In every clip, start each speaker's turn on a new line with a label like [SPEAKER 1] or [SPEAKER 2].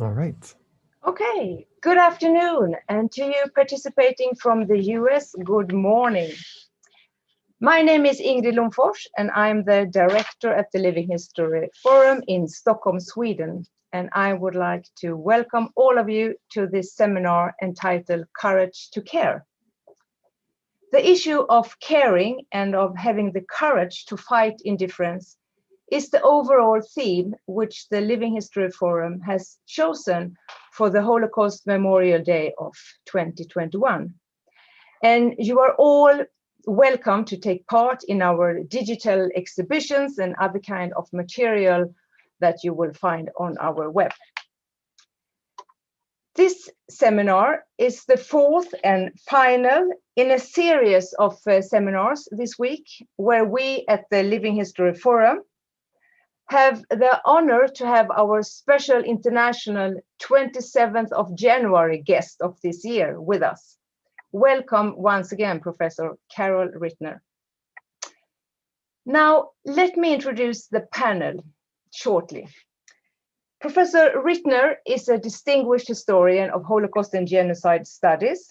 [SPEAKER 1] All right.
[SPEAKER 2] Okay, good afternoon, and to you participating from the US, good morning. My name is Ingrid Lomfors, and I'm the director at the Living History Forum in Stockholm, Sweden. And I would like to welcome all of you to this seminar entitled Courage to Care. The issue of caring and of having the courage to fight indifference is the overall theme which the Living History Forum has chosen for the Holocaust Memorial Day of 2021. And you are all welcome to take part in our digital exhibitions and other kind of material that you will find on our web. This seminar is the fourth and final in a series of seminars this week, where we at the Living History Forum have the honor to have our special international 27th of January guest of this year with us. Welcome once again, Professor Carol Rittner. Now, let me introduce the panel shortly. Professor Rittner is a distinguished historian of Holocaust and genocide studies,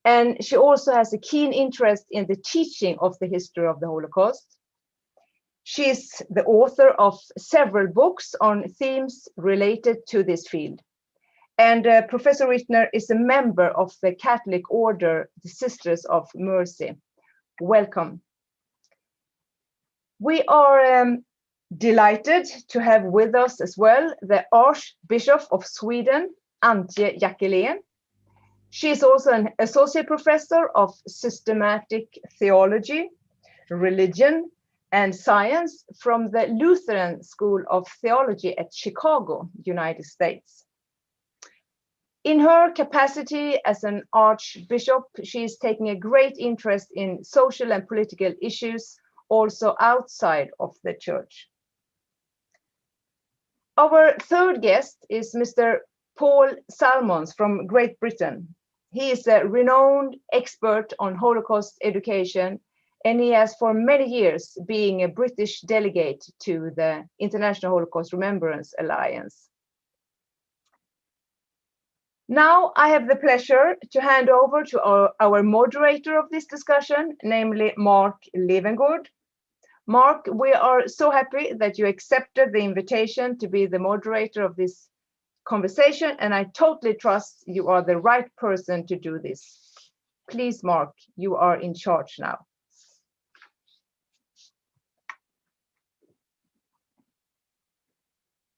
[SPEAKER 2] and she also has a keen interest in the teaching of the history of the Holocaust. She is the author of several books on themes related to this field. And Professor Rittner is a member of the Catholic Order, the Sisters of Mercy. Welcome. We are delighted to have with us as well the Archbishop of Sweden, Antje Jackelén. She is also an associate professor of systematic theology, religion, and science from the Lutheran School of Theology at Chicago, United States. In her capacity as an archbishop, she is taking a great interest in social and political issues also outside of the church. Our third guest is Mr. Paul Salmons from Great Britain. He is a renowned expert on Holocaust education, and he has for many years been a British delegate to the International Holocaust Remembrance Alliance. Now I have the pleasure to hand over to our moderator of this discussion, namely Mark Levengood. Mark, we are so happy that you accepted the invitation to be the moderator of this conversation, and I totally trust you are the right person to do this. Please, Mark, you are in charge now.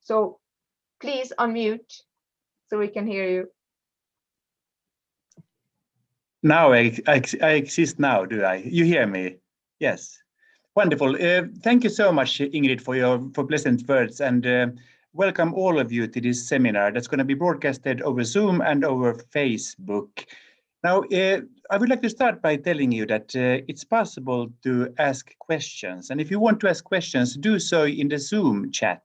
[SPEAKER 2] So please unmute so we can hear you.
[SPEAKER 3] Now I exist now, do I? You hear me? Yes. Wonderful. Thank you so much, Ingrid, for pleasant words, and welcome all of you to this seminar that's going to be broadcasted over Zoom and over Facebook. Now, I would like to start by telling you that it's possible to ask questions, and if you want to ask questions, do so in the Zoom chat.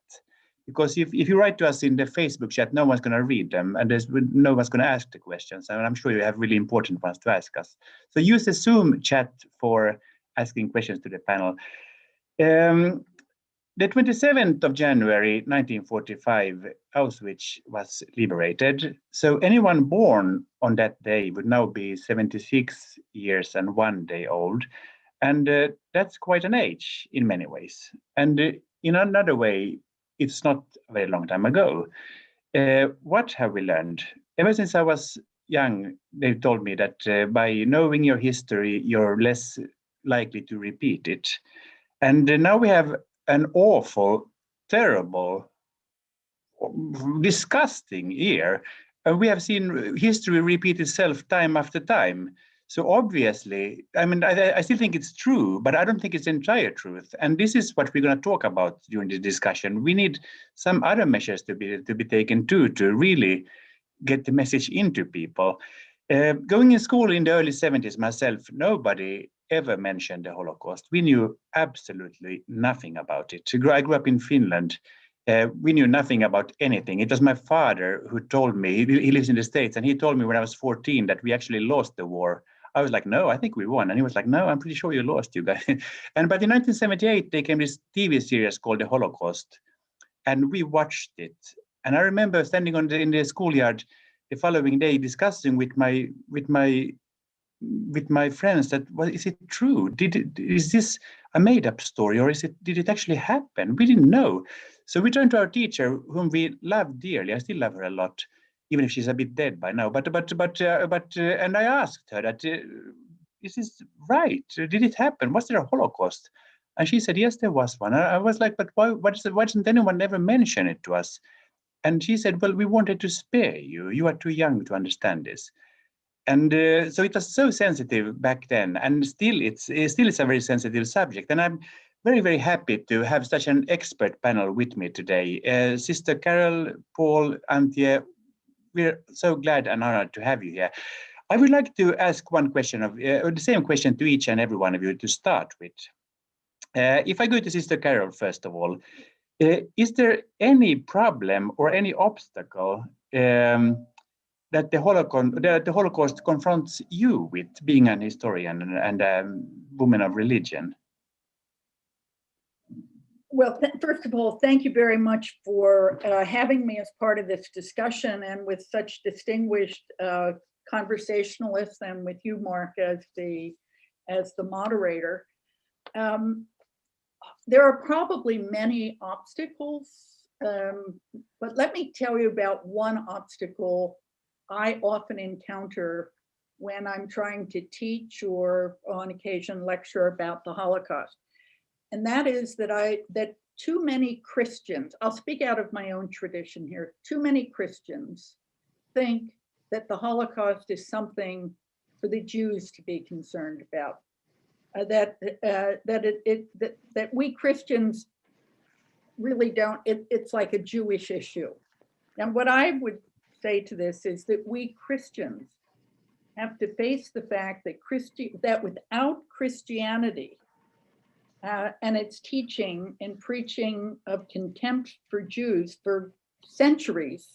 [SPEAKER 3] Because if you write to us in the Facebook chat, no one's going to read them, and no one's going to ask the questions. And I'm sure you have really important ones to ask us. So use the Zoom chat for asking questions to the panel. The 27th of January, 1945, Auschwitz was liberated. So anyone born on that day would now be 76 years and 1 day old. And that's quite an age in many ways. And in another way, it's not a very long time ago. What have we learned? Ever since I was young, they told me that by knowing your history, you're less likely to repeat it. And now we have an awful, terrible, disgusting year. And we have seen history repeat itself time after time. So obviously, I mean, I still think it's true, but I don't think it's entire truth. And this is what we're going to talk about during the discussion. We need some other measures to be taken too, to really get the message into people. Going in school in the early 70s myself, nobody ever mentioned the Holocaust. We knew absolutely nothing about it. I grew up in Finland. We knew nothing about anything. It was my father who told me, he lives in the States, and he told me when I was 14 that we actually lost the war. I was like, no, I think we won. And he was like, no, I'm pretty sure you lost, you guys. But in 1978, there came this TV series called The Holocaust. And we watched it. And I remember standing in the schoolyard the following day discussing with my friends that, well, is it true? Is this a made-up story, or did it actually happen? We didn't know. So we turned to our teacher, whom we love dearly. I still love her a lot, even if she's a bit dead by now. But and I asked her that, is this right? Did it happen? Was there a Holocaust? And she said, yes, there was one. I was like, but why doesn't anyone ever mention it to us? And she said, well, we wanted to spare you. You are too young to understand this. And so it was so sensitive back then, and still it's a very sensitive subject. And I'm very, very happy to have such an expert panel with me today. Sister Carol, Paul, Antje, we're so glad and honored to have you here. I would like to ask one question the same question to each and every one of you to start with. If I go to Sister Carol, first of all, is there any problem or any obstacle that the Holocaust confronts you with, being an historian and a woman of religion?
[SPEAKER 1] Well, first of all, thank you very much for having me as part of this discussion, and with such distinguished conversationalists, and with you, Mark, as the moderator. There are probably many obstacles, but let me tell you about one obstacle I often encounter when I'm trying to teach or on occasion lecture about the Holocaust. And that is that too many Christians, I'll speak out of my own tradition here, too many Christians think that the Holocaust is something for the Jews to be concerned about. That we Christians really don't, it's like a Jewish issue. And what I would say to this is that we Christians have to face the fact that without Christianity and its teaching and preaching of contempt for Jews for centuries,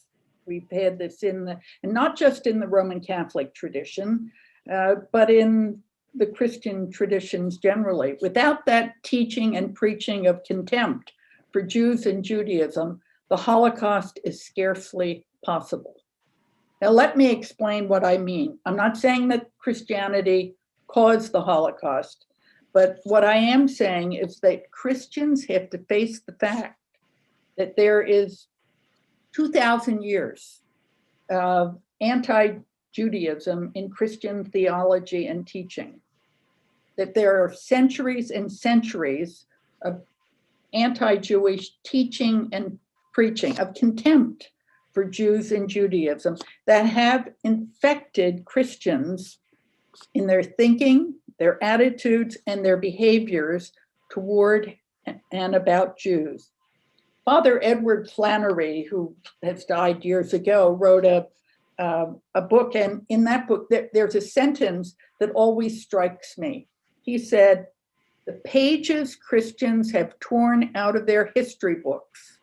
[SPEAKER 1] we've had this and not just in the Roman Catholic tradition, but in the Christian traditions generally. Without that teaching and preaching of contempt for Jews and Judaism, the Holocaust is scarcely possible. Now, let me explain what I mean. I'm not saying that Christianity caused the Holocaust, but what I am saying is that Christians have to face the fact that there is 2,000 years of anti-Judaism in Christian theology and teaching, that there are centuries and centuries of anti-Jewish teaching and preaching of contempt for Jews and Judaism that have infected Christians in their thinking, their attitudes, and their behaviors toward and about Jews. Father Edward Flannery, who has died years ago, wrote a book, and in that book there's a sentence that always strikes me. He said, "The pages Christians have torn out of their history books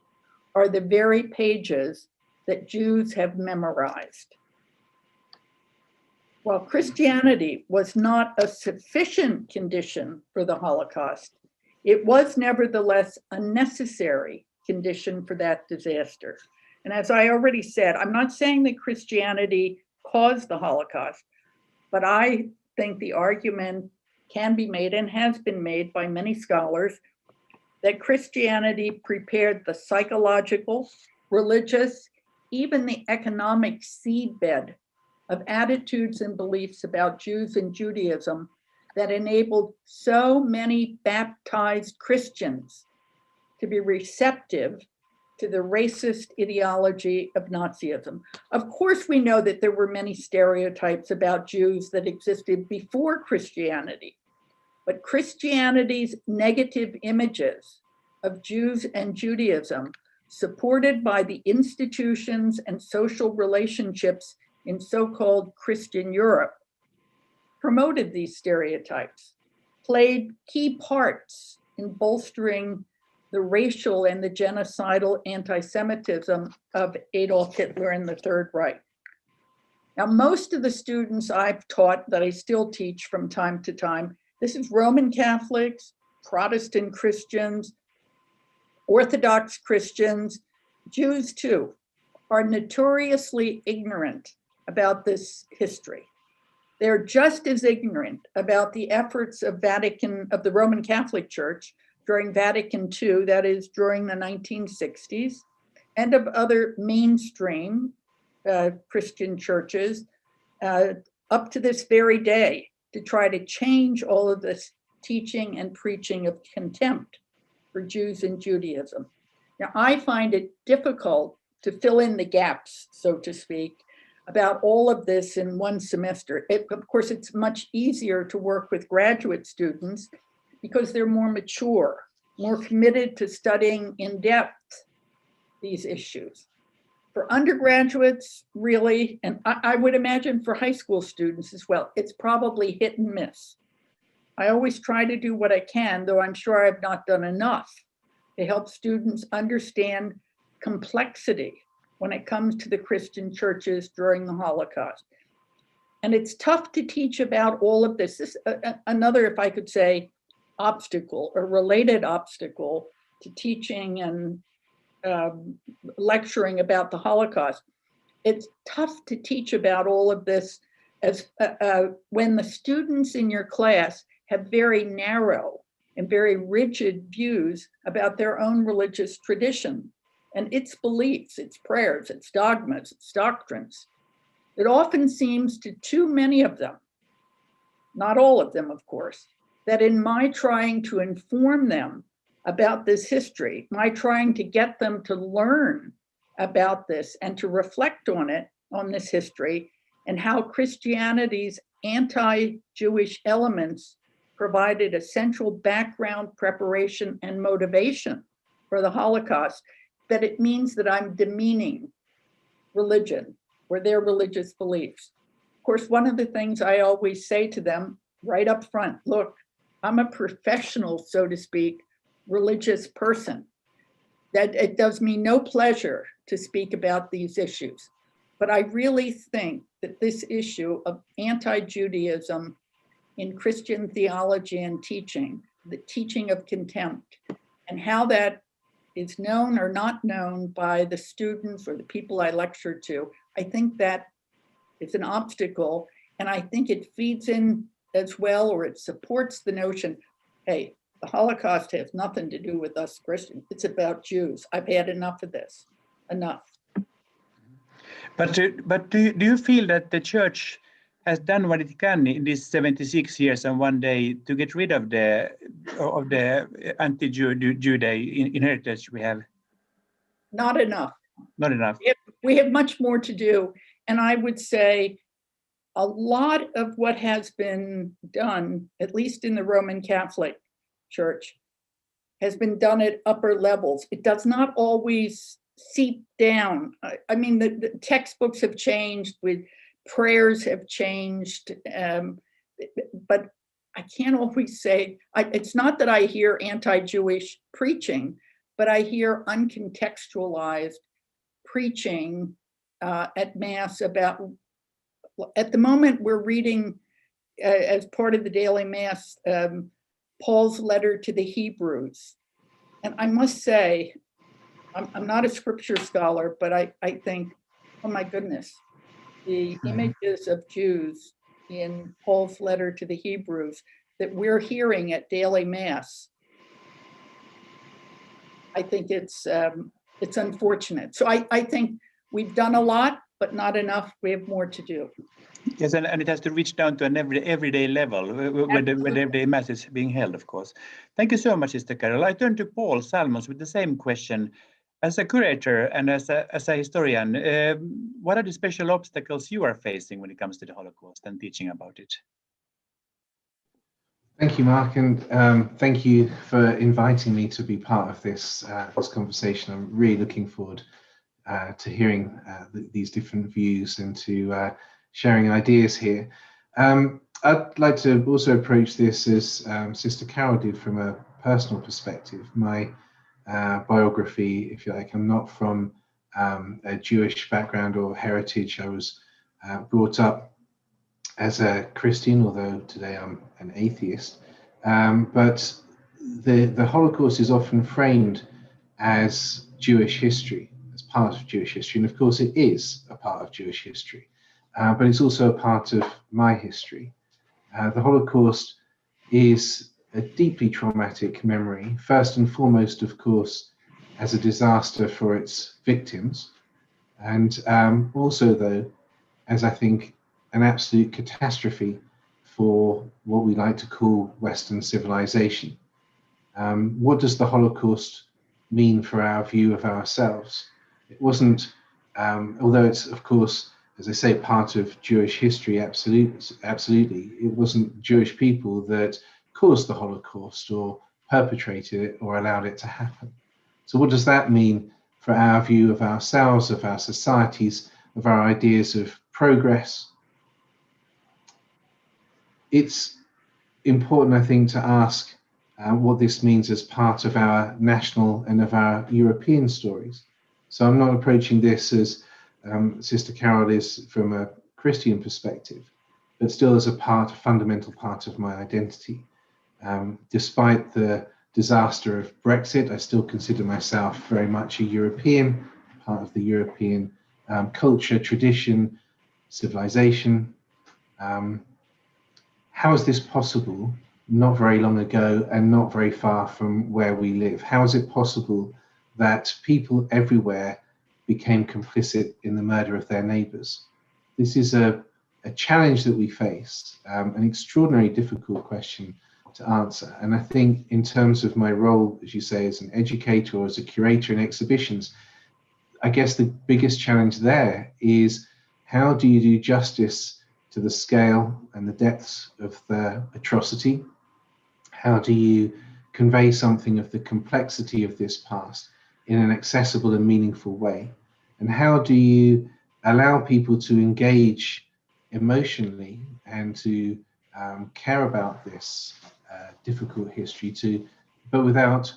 [SPEAKER 1] are the very pages that Jews have memorized." While Christianity was not a sufficient condition for the Holocaust, it was nevertheless a necessary condition for that disaster. And as I already said, I'm not saying that Christianity caused the Holocaust, but I think the argument can be made and has been made by many scholars that Christianity prepared the psychological, religious, even the economic seedbed of attitudes and beliefs about Jews and Judaism that enabled so many baptized Christians to be receptive to the racist ideology of Nazism. Of course, we know that there were many stereotypes about Jews that existed before Christianity, but Christianity's negative images of Jews and Judaism, supported by the institutions and social relationships in so-called Christian Europe, promoted these stereotypes, played key parts in bolstering the racial and the genocidal anti-Semitism of Adolf Hitler and the Third Reich. Now, most of the students I've taught that I still teach from time to time, this is Roman Catholics, Protestant Christians, Orthodox Christians, Jews too. are notoriously ignorant about this history. They're just as ignorant about the efforts of the Roman Catholic Church during Vatican II, that is during the 1960s, and of other mainstream Christian churches up to this very day to try to change all of this teaching and preaching of contempt for Jews and Judaism. Now, I find it difficult to fill in the gaps, so to speak, about all of this in one semester. Of course, it's much easier to work with graduate students because they're more mature, more committed to studying in depth these issues. For undergraduates, really, and I would imagine for high school students as well, it's probably hit and miss. I always try to do what I can, though I'm sure I've not done enough to help students understand complexity when it comes to the Christian churches during the Holocaust. And it's tough to teach about all of this. This another, if I could say, obstacle or related obstacle to teaching and lecturing about the Holocaust. It's tough to teach about all of this as when the students in your class have very narrow and very rigid views about their own religious tradition and its beliefs, its prayers, its dogmas, its doctrines. It often seems to too many of them, not all of them, of course, that in my trying to inform them about this history, my trying to get them to learn about this and to reflect on it, on this history, and how Christianity's anti-Jewish elements provided a central background, preparation, and motivation for the Holocaust, that it means that I'm demeaning religion or their religious beliefs. Of course, one of the things I always say to them right up front, look, I'm a professional, so to speak, religious person. That it does me no pleasure to speak about these issues. But I really think that this issue of anti-Judaism in Christian theology and teaching, the teaching of contempt, and how that is known or not known by the students or the people I lecture to, I think that is an obstacle. And I think it feeds in as well, or it supports the notion, hey, the Holocaust has nothing to do with us Christians. It's about Jews. I've had enough of this, enough.
[SPEAKER 3] But do you feel that the church has done what it can in these 76 years and one day to get rid of the anti-Judaic inheritance we have?
[SPEAKER 1] Not enough.
[SPEAKER 3] Not enough.
[SPEAKER 1] We have much more to do. And I would say a lot of what has been done, at least in the Roman Catholic Church, has been done at upper levels. It does not always seep down. I mean, the textbooks have changed, with prayers have changed, but I can't always say, it's not that I hear anti-Jewish preaching, but I hear uncontextualized preaching at Mass about, at the moment we're reading as part of the daily Mass, Paul's letter to the Hebrews. And I must say, I'm not a scripture scholar, but I think, oh my goodness, the images of Jews in Paul's letter to the Hebrews that we're hearing at daily Mass, I think it's unfortunate. So I think we've done a lot, but not enough. We have more to do.
[SPEAKER 3] Yes, and it has to reach down to an everyday level where the everyday Mass is being held, of course. Thank you so much, Sister Carol. I turn to Paul Salmons with the same question. As a curator and as a historian, what are the special obstacles you are facing when it comes to the Holocaust and teaching about it?
[SPEAKER 4] Thank you, Mark, and thank you for inviting me to be part of this conversation. I'm really looking forward to hearing these different views and to sharing ideas here. I'd like to also approach this as Sister Carol did, from a personal perspective. My biography, if you like, I'm not from a Jewish background or heritage. I was brought up as a Christian, although today I'm an atheist. But the Holocaust is often framed as Jewish history, as part of Jewish history, and of course it is a part of Jewish history, but it's also a part of my history. The Holocaust is a deeply traumatic memory, first and foremost, of course, as a disaster for its victims, and also, though, as I think, an absolute catastrophe for what we like to call Western civilization. What does the Holocaust mean for our view of ourselves? It wasn't, although it's, of course, as I say, part of Jewish history, absolutely, it wasn't Jewish people that caused the Holocaust or perpetrated it or allowed it to happen. So what does that mean for our view of ourselves, of our societies, of our ideas of progress? It's important, I think, to ask what this means as part of our national and of our European stories. So I'm not approaching this as Sister Carol is from a Christian perspective, but still as a fundamental part of my identity. Despite the disaster of Brexit, I still consider myself very much a European, part of the European culture, tradition, civilization. How is this possible not very long ago and not very far from where we live? How is it possible that people everywhere became complicit in the murder of their neighbors? This is a challenge that we face, an extraordinarily difficult question to answer. And I think in terms of my role, as you say, as an educator or as a curator in exhibitions, I guess the biggest challenge there is how do you do justice to the scale and the depths of the atrocity? How do you convey something of the complexity of this past in an accessible and meaningful way? And how do you allow people to engage emotionally and to care about this difficult history, but without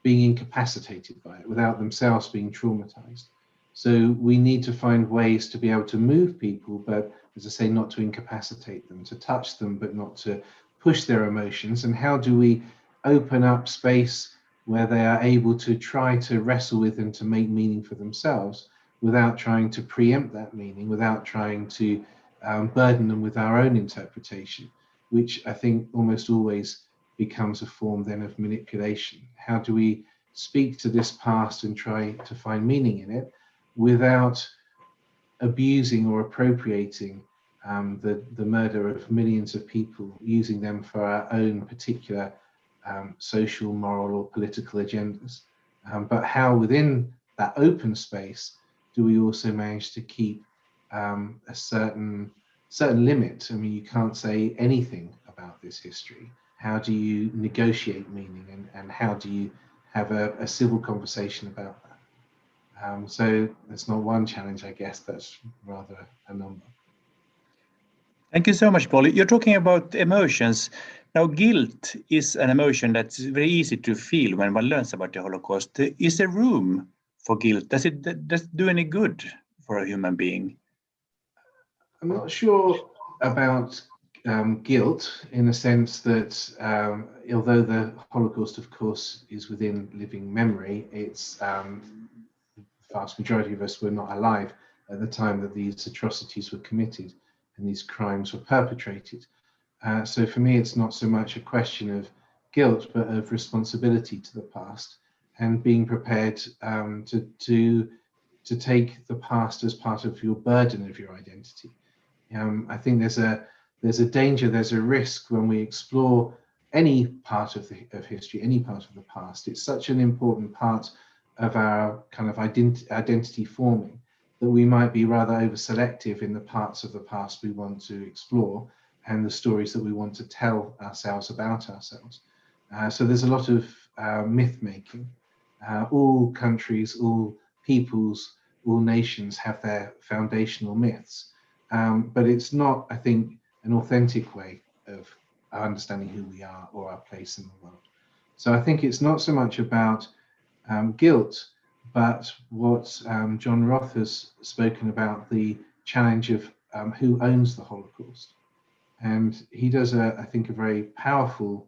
[SPEAKER 4] being incapacitated by it, without themselves being traumatized? So we need to find ways to be able to move people, but as I say, not to incapacitate them, to touch them, but not to push their emotions. And how do we open up space where they are able to try to wrestle with and to make meaning for themselves without trying to preempt that meaning, without trying to burden them with our own interpretation, which I think almost always becomes a form then of manipulation. How do we speak to this past and try to find meaning in it without abusing or appropriating the murder of millions of people, using them for our own particular social, moral, or political agendas? But how within that open space do we also manage to keep a certain limit? I mean, you can't say anything about this history. How do you negotiate meaning, and how do you have a civil conversation about that? So that's not one challenge, I guess, that's rather a number.
[SPEAKER 3] Thank you so much, Paul. You're talking about emotions. Now, guilt is an emotion that's very easy to feel when one learns about the Holocaust. Is there room for guilt? Does it do any good for a human being?
[SPEAKER 4] I'm not sure about guilt, in the sense that although the Holocaust, of course, is within living memory, it's the vast majority of us were not alive at the time that these atrocities were committed and these crimes were perpetrated. So for me, it's not so much a question of guilt, but of responsibility to the past and being prepared to take the past as part of your burden of your identity. I think there's a danger, there's a risk when we explore any part of history, any part of the past. It's such an important part of our kind of identity forming that we might be rather over-selective in the parts of the past we want to explore and the stories that we want to tell ourselves about ourselves. So there's a lot of myth-making. All countries, all peoples, all nations have their foundational myths, but it's not, I think, an authentic way of understanding who we are or our place in the world. So I think it's not so much about guilt, but what John Roth has spoken about, the challenge of who owns the Holocaust. And he does, I think, a very powerful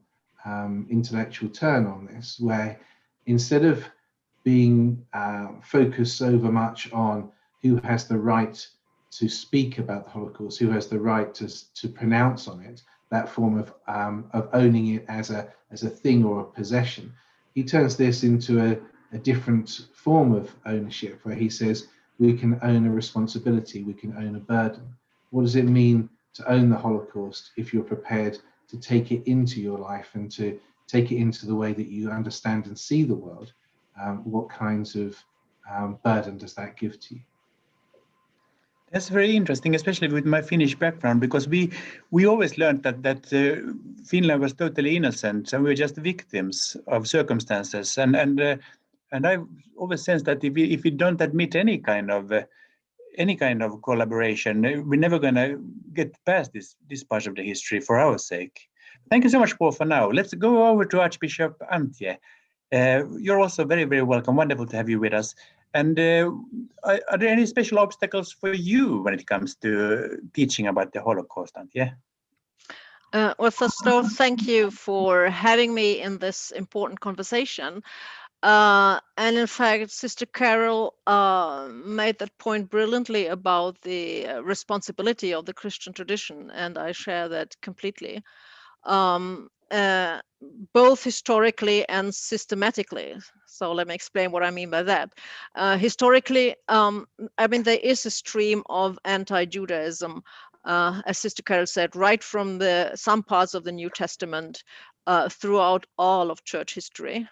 [SPEAKER 4] intellectual turn on this, where instead of being focused so much on who has the right to speak about the Holocaust, who has the right to pronounce on it, that form of owning it as a thing or a possession. He turns this into a different form of ownership, where he says we can own a responsibility, we can own a burden. What does it mean to own the Holocaust if you're prepared to take it into your life and to take it into the way that you understand and see the world? What kinds of burden does that give to you?
[SPEAKER 3] That's very interesting, especially with my Finnish background, because we always learned that Finland was totally innocent and we were just victims of circumstances. And I always sense that if we don't admit any kind of collaboration, we're never going to get past this part of the history for our sake. Thank you so much, Paul, for now. Let's go over to Archbishop Antje. You're also very, very welcome. Wonderful to have you with us. And are there any special obstacles for you when it comes to teaching about the Holocaust, Antje?
[SPEAKER 5] Well, first of all, thank you for having me in this important conversation. And in fact, Sister Carol made that point brilliantly about the responsibility of the Christian tradition, and I share that completely. Both historically and systematically. So let me explain what I mean by that. Historically, I mean, there is a stream of anti-Judaism, as Sister Carol said, right from some parts of the New Testament throughout all of church history.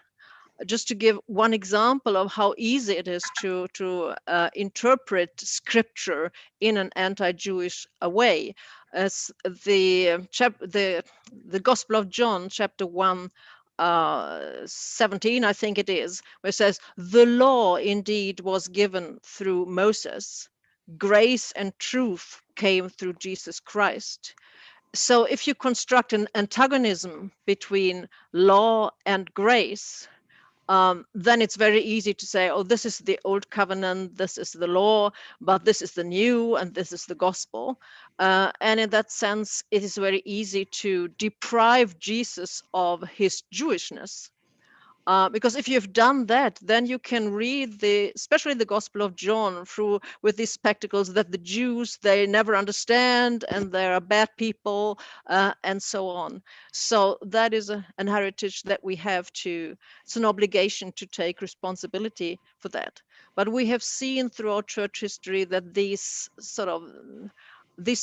[SPEAKER 5] Just to give one example of how easy it is to interpret scripture in an anti-Jewish way, as the Gospel of John, chapter 1, 17, I think it is, where it says, "The law indeed was given through Moses. Grace and truth came through Jesus Christ." So if you construct an antagonism between law and grace, then it's very easy to say, oh, this is the old covenant, this is the law, but this is the new, and this is the gospel. And in that sense, it is very easy to deprive Jesus of his Jewishness. Because if you've done that, then you can read especially the Gospel of John through with these spectacles that the Jews, they never understand, and they're bad people, and so on. So that is an heritage that we have it's an obligation to take responsibility for that. But we have seen throughout church history that these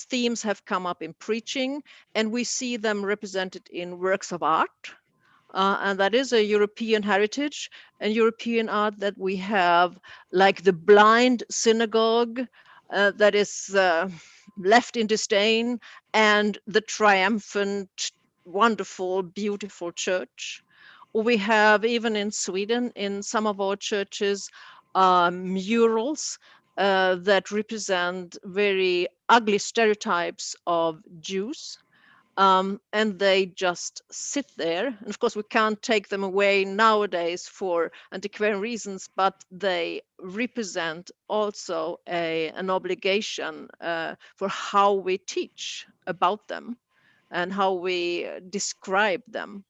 [SPEAKER 5] themes have come up in preaching, and we see them represented in works of art. And that is a European heritage and European art that we have, like the blind synagogue that is left in disdain, and the triumphant, wonderful, beautiful church. We have, even in Sweden, in some of our churches, murals that represent very ugly stereotypes of Jews. And they just sit there. And of course, we can't take them away nowadays for antiquarian reasons, but they represent also an obligation for how we teach about them and how we describe them.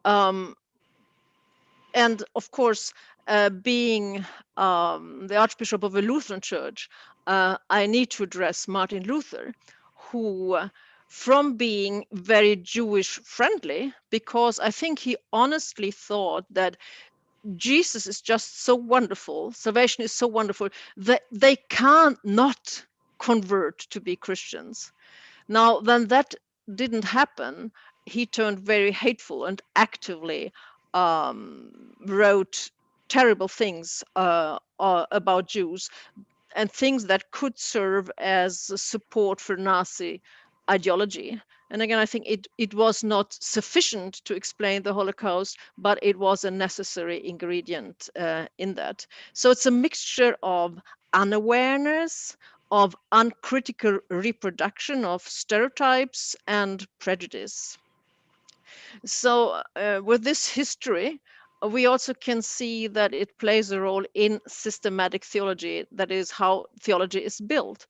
[SPEAKER 5] And of course, being the Archbishop of a Lutheran church, I need to address Martin Luther, who from being very Jewish friendly, because I think he honestly thought that Jesus is just so wonderful, salvation is so wonderful, that they can't not convert to be Christians. Now, when that didn't happen, he turned very hateful and actively wrote terrible things about Jews, and things that could serve as support for Nazi ideology. And again, I think it was not sufficient to explain the Holocaust, but it was a necessary ingredient in that. So it's a mixture of unawareness, of uncritical reproduction of stereotypes and prejudice. So with this history, we also can see that it plays a role in systematic theology, that is how theology is built.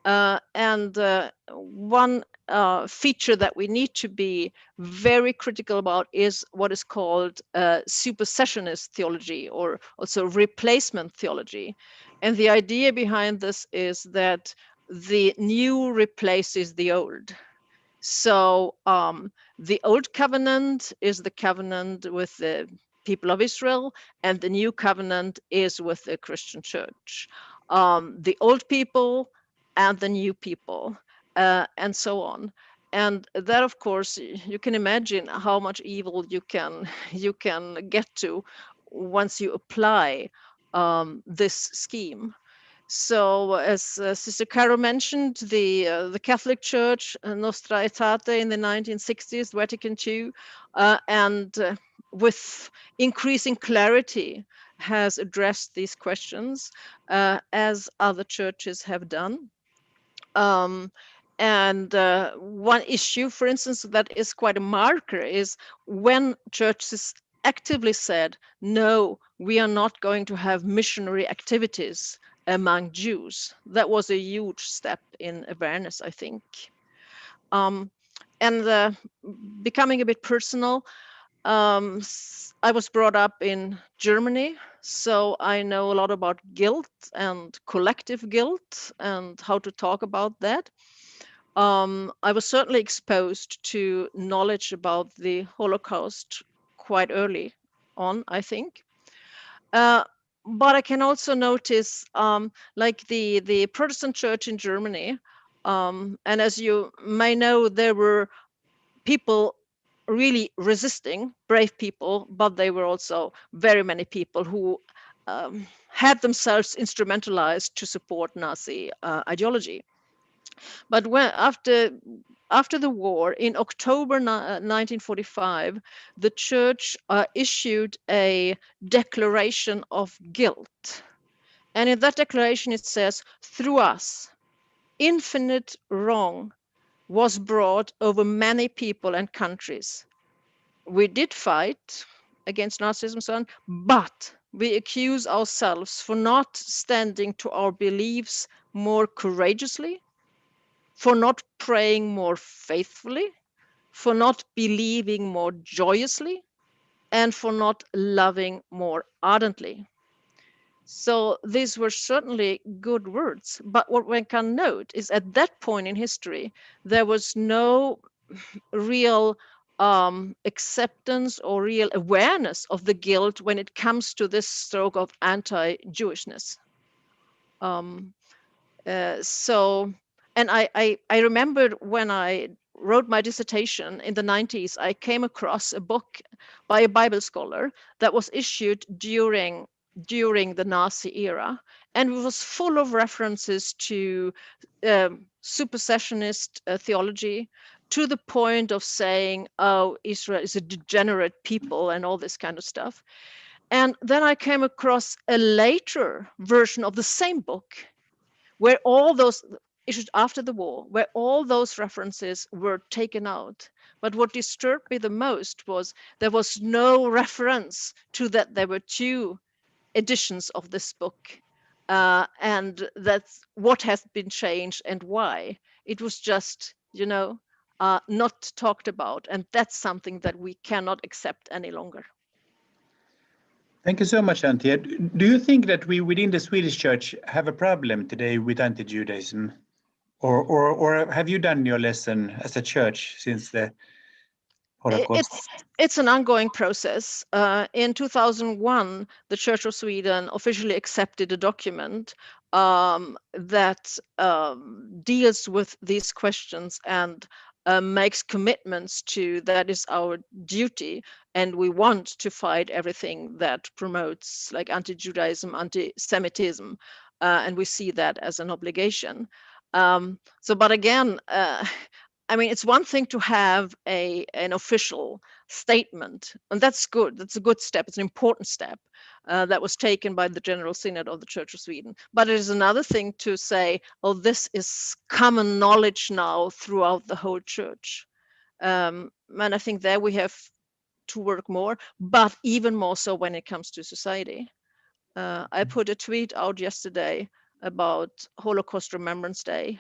[SPEAKER 5] And one feature that we need to be very critical about is what is called supersessionist theology, or also replacement theology. And the idea behind this is that the new replaces the old. So the old covenant is the covenant with the people of Israel, and the new covenant is with the Christian church. The old people and the new people, and so on. And that, of course, you can imagine how much evil you can get to once you apply this scheme. So, as Sister Caro mentioned, the Catholic Church, Nostra Aetate, in the 1960s, Vatican II, and with increasing clarity, has addressed these questions, as other churches have done. And one issue, for instance, that is quite a marker is when churches actively said, no, we are not going to have missionary activities among Jews. That was a huge step in awareness, I think. And becoming a bit personal, I was brought up in Germany, so I know a lot about guilt and collective guilt and how to talk about that. I was certainly exposed to knowledge about the Holocaust quite early on, I think. But I can also notice, like the Protestant church in Germany, and as you may know, there were people really resisting, brave people, but there were also very many people who had themselves instrumentalized to support Nazi ideology. But when after the war, in October 1945, the church issued a declaration of guilt. And in that declaration, it says, through us, infinite wrong was brought over many people and countries. We did fight against Nazism and so on, but we accuse ourselves for not standing to our beliefs more courageously, for not praying more faithfully, for not believing more joyously, and for not loving more ardently. So these were certainly good words, but what one can note is at that point in history, there was no real acceptance or real awareness of the guilt when it comes to this stroke of anti-Jewishness. And I remembered when I wrote my dissertation in the 90s, I came across a book by a Bible scholar that was issued during the Nazi era, and it was full of references to supersessionist theology, to the point of saying, oh, Israel is a degenerate people and all this kind of stuff. And then I came across a later version of the same book, where all those issues after the war, where all those references were taken out. But what disturbed me the most was there was no reference to that there were two editions of this book, and that's what has been changed and why. It was just, not talked about, and that's something that we cannot accept any longer.
[SPEAKER 3] Thank you so much, Antje. Do you think that we within the Swedish church have a problem today with anti-Judaism? Or have you done your lesson as a church since the Holocaust?
[SPEAKER 5] It's an ongoing process. In 2001, the Church of Sweden officially accepted a document that deals with these questions and makes commitments to that is our duty, and we want to fight everything that promotes like anti-Judaism, anti-Semitism, and we see that as an obligation. But again, I mean, it's one thing to have an official statement, and that's good. That's a good step. It's an important step that was taken by the General Synod of the Church of Sweden. But it is another thing to say, oh, this is common knowledge now throughout the whole church. And I think there we have to work more, but even more so when it comes to society. I put a tweet out yesterday about Holocaust Remembrance Day.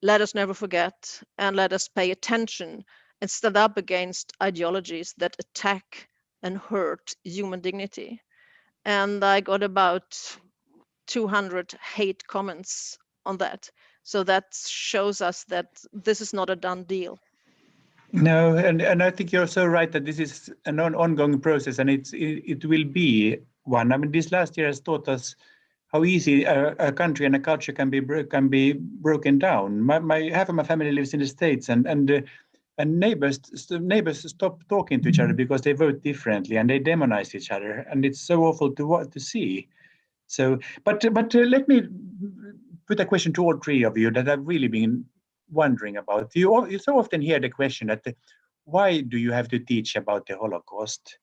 [SPEAKER 5] let us never forget, and let us pay attention and stand up against ideologies that attack and hurt human dignity. And I got about 200 hate comments on that. So that shows us that this is not a done deal.
[SPEAKER 3] No, and I think you're so right that this is an ongoing process, and it will be one. I mean, this last year has taught us how easy a country and a culture can be broken down. My half of my family lives in the States, and neighbors stop talking to each other because they vote differently and they demonize each other, and it's so awful to see. So, but let me put a question to all three of you that I've really been wondering about. You so often hear the question that why do you have to teach about the Holocaust?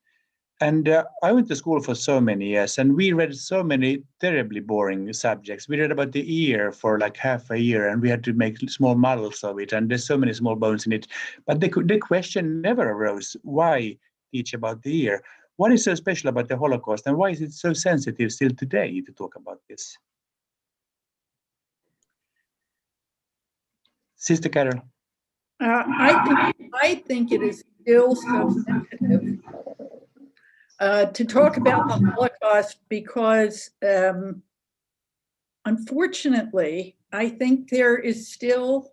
[SPEAKER 3] And I went to school for so many years, and we read so many terribly boring subjects. We read about the ear for like half a year, and we had to make small models of it, and there's so many small bones in it. But the question never arose, why teach about the ear? What is so special about the Holocaust, and why is it so sensitive still today to talk about this? Sister Carol.
[SPEAKER 1] I think it is still so sensitive to talk about the Holocaust because, unfortunately, I think there is still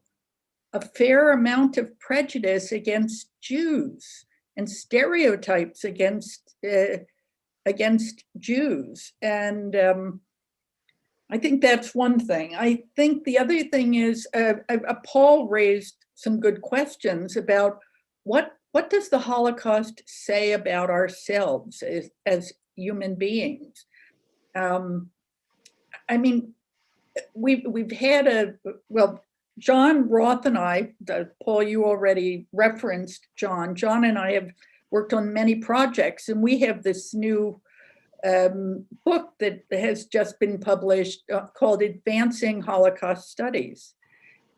[SPEAKER 1] a fair amount of prejudice against Jews and stereotypes against Jews, and I think that's one thing. I think the other thing is Paul raised some good questions about what does the Holocaust say about ourselves as human beings? I mean, we've had John Roth and I, Paul, you already referenced John. John and I have worked on many projects, and we have this new book that has just been published called Advancing Holocaust Studies.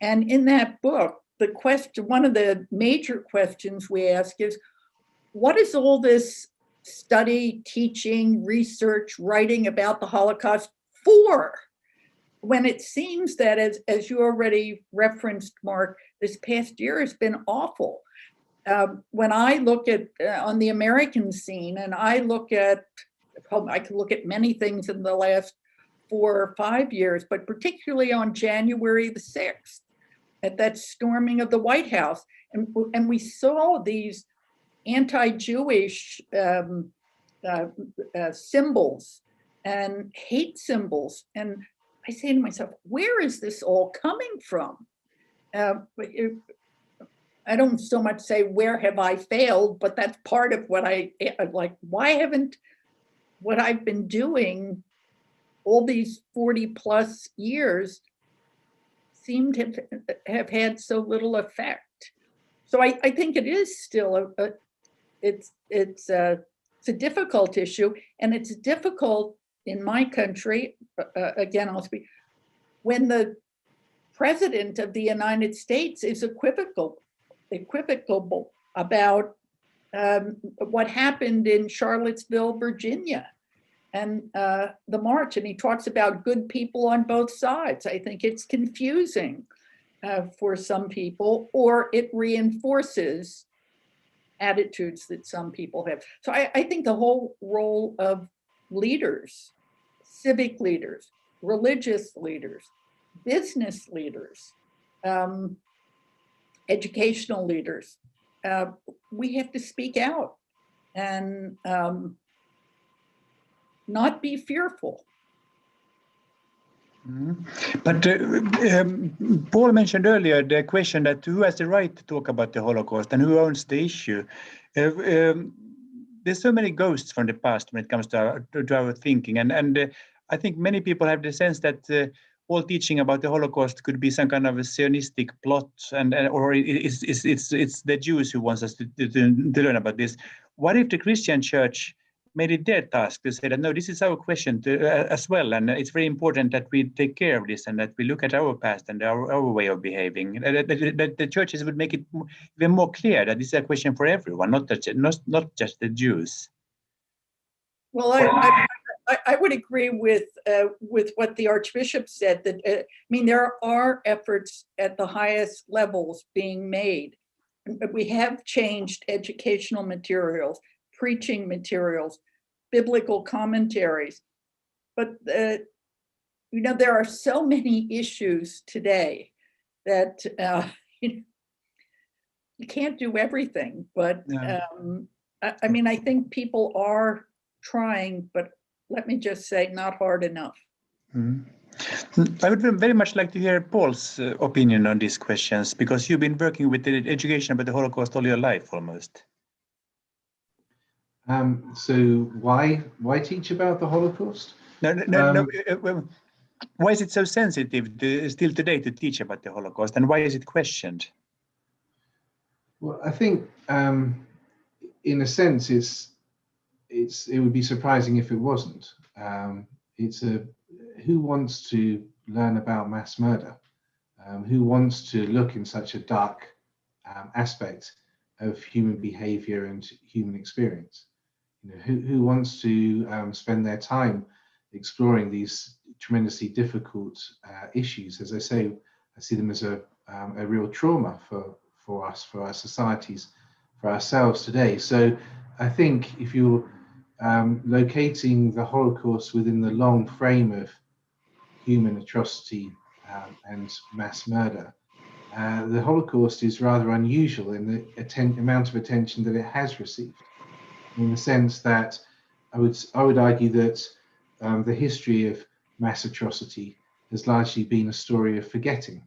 [SPEAKER 1] And in that book, one of the major questions we ask is, what is all this study, teaching, research, writing about the Holocaust for? When it seems that, as you already referenced, Mark, this past year has been awful. When I look at on the American scene, and I can look at many things in the last 4 or 5 years, but particularly on January the 6th, at that storming of the White House, and we saw these anti-Jewish symbols and hate symbols, and I say to myself, where is this all coming from? I don't so much say, where have I failed, but that's part of what I like. Why haven't what I've been doing all these 40 plus years seem to have had so little effect? So I think it is still it's a difficult issue, and it's difficult in my country. Again, I'll speak when the president of the United States is equivocal about what happened in Charlottesville, Virginia, and the march, and he talks about good people on both sides. I think it's confusing for some people, or it reinforces attitudes that some people have. So I think the whole role of leaders, civic leaders, religious leaders, business leaders, educational leaders, we have to speak out and not be fearful.
[SPEAKER 3] But Paul mentioned earlier the question that who has the right to talk about the Holocaust and who owns the issue. There's so many ghosts from the past when it comes to our thinking, and I think many people have the sense that all teaching about the Holocaust could be some kind of a Zionistic plot, or it's the Jews who wants us to learn about this. What if the Christian Church made it their task to say that, no, this is our question as well, and it's very important that we take care of this and that we look at our past and our way of behaving. That the churches would make it even more clear that this is a question for everyone, not just the Jews.
[SPEAKER 1] Well, I would agree with what the Archbishop said, that I mean, there are efforts at the highest levels being made. We have changed educational materials, preaching materials, biblical commentaries, but you know, there are so many issues today that you can't do everything. But I mean, I think people are trying, but let me just say, not hard enough.
[SPEAKER 3] I would very much like to hear Paul's opinion on these questions, because you've been working with the education about the Holocaust all your life almost.
[SPEAKER 4] So why teach about the Holocaust?
[SPEAKER 3] No. Why is it so sensitive still today to teach about the Holocaust, and why is it questioned?
[SPEAKER 4] Well, I think in a sense it would be surprising if it wasn't. Who wants to learn about mass murder? Who wants to look in such a dark aspect of human behavior and human experience? You know, who wants to spend their time exploring these tremendously difficult issues? As I say, I see them as a real trauma for us, for our societies, for ourselves today. So I think if you're locating the Holocaust within the long frame of human atrocity and mass murder, the Holocaust is rather unusual in the amount of attention that it has received, in the sense that I would argue that the history of mass atrocity has largely been a story of forgetting,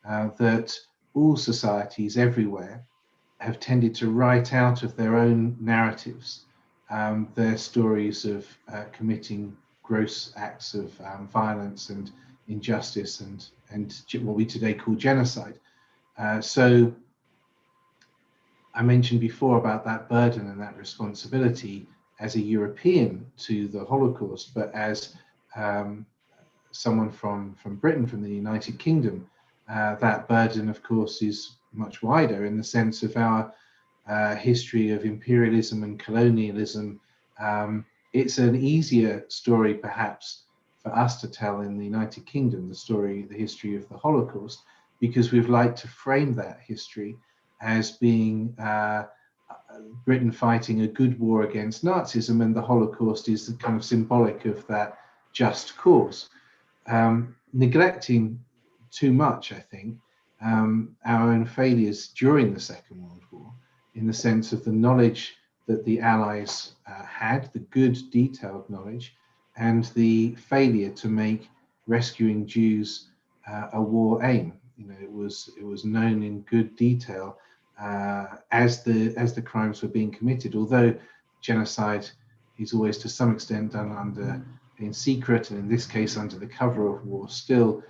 [SPEAKER 4] that all societies everywhere have tended to write out of their own narratives their stories of committing gross acts of violence and injustice and what we today call genocide. So I mentioned before about that burden and that responsibility as a European to the Holocaust, but as someone from Britain, from the United Kingdom, that burden, of course, is much wider in the sense of our history of imperialism and colonialism. It's an easier story, perhaps, for us to tell in the United Kingdom, the history of the Holocaust, because we've liked to frame that history as being Britain fighting a good war against Nazism, and the Holocaust is the kind of symbolic of that just cause. Neglecting too much, I think, our own failures during the Second World War, in the sense of the knowledge that the Allies had, the good detailed knowledge, and the failure to make rescuing Jews a war aim. You know, it was known in good detail as the crimes were being committed. Although genocide is always to some extent done in secret, and in this case under the cover of war, still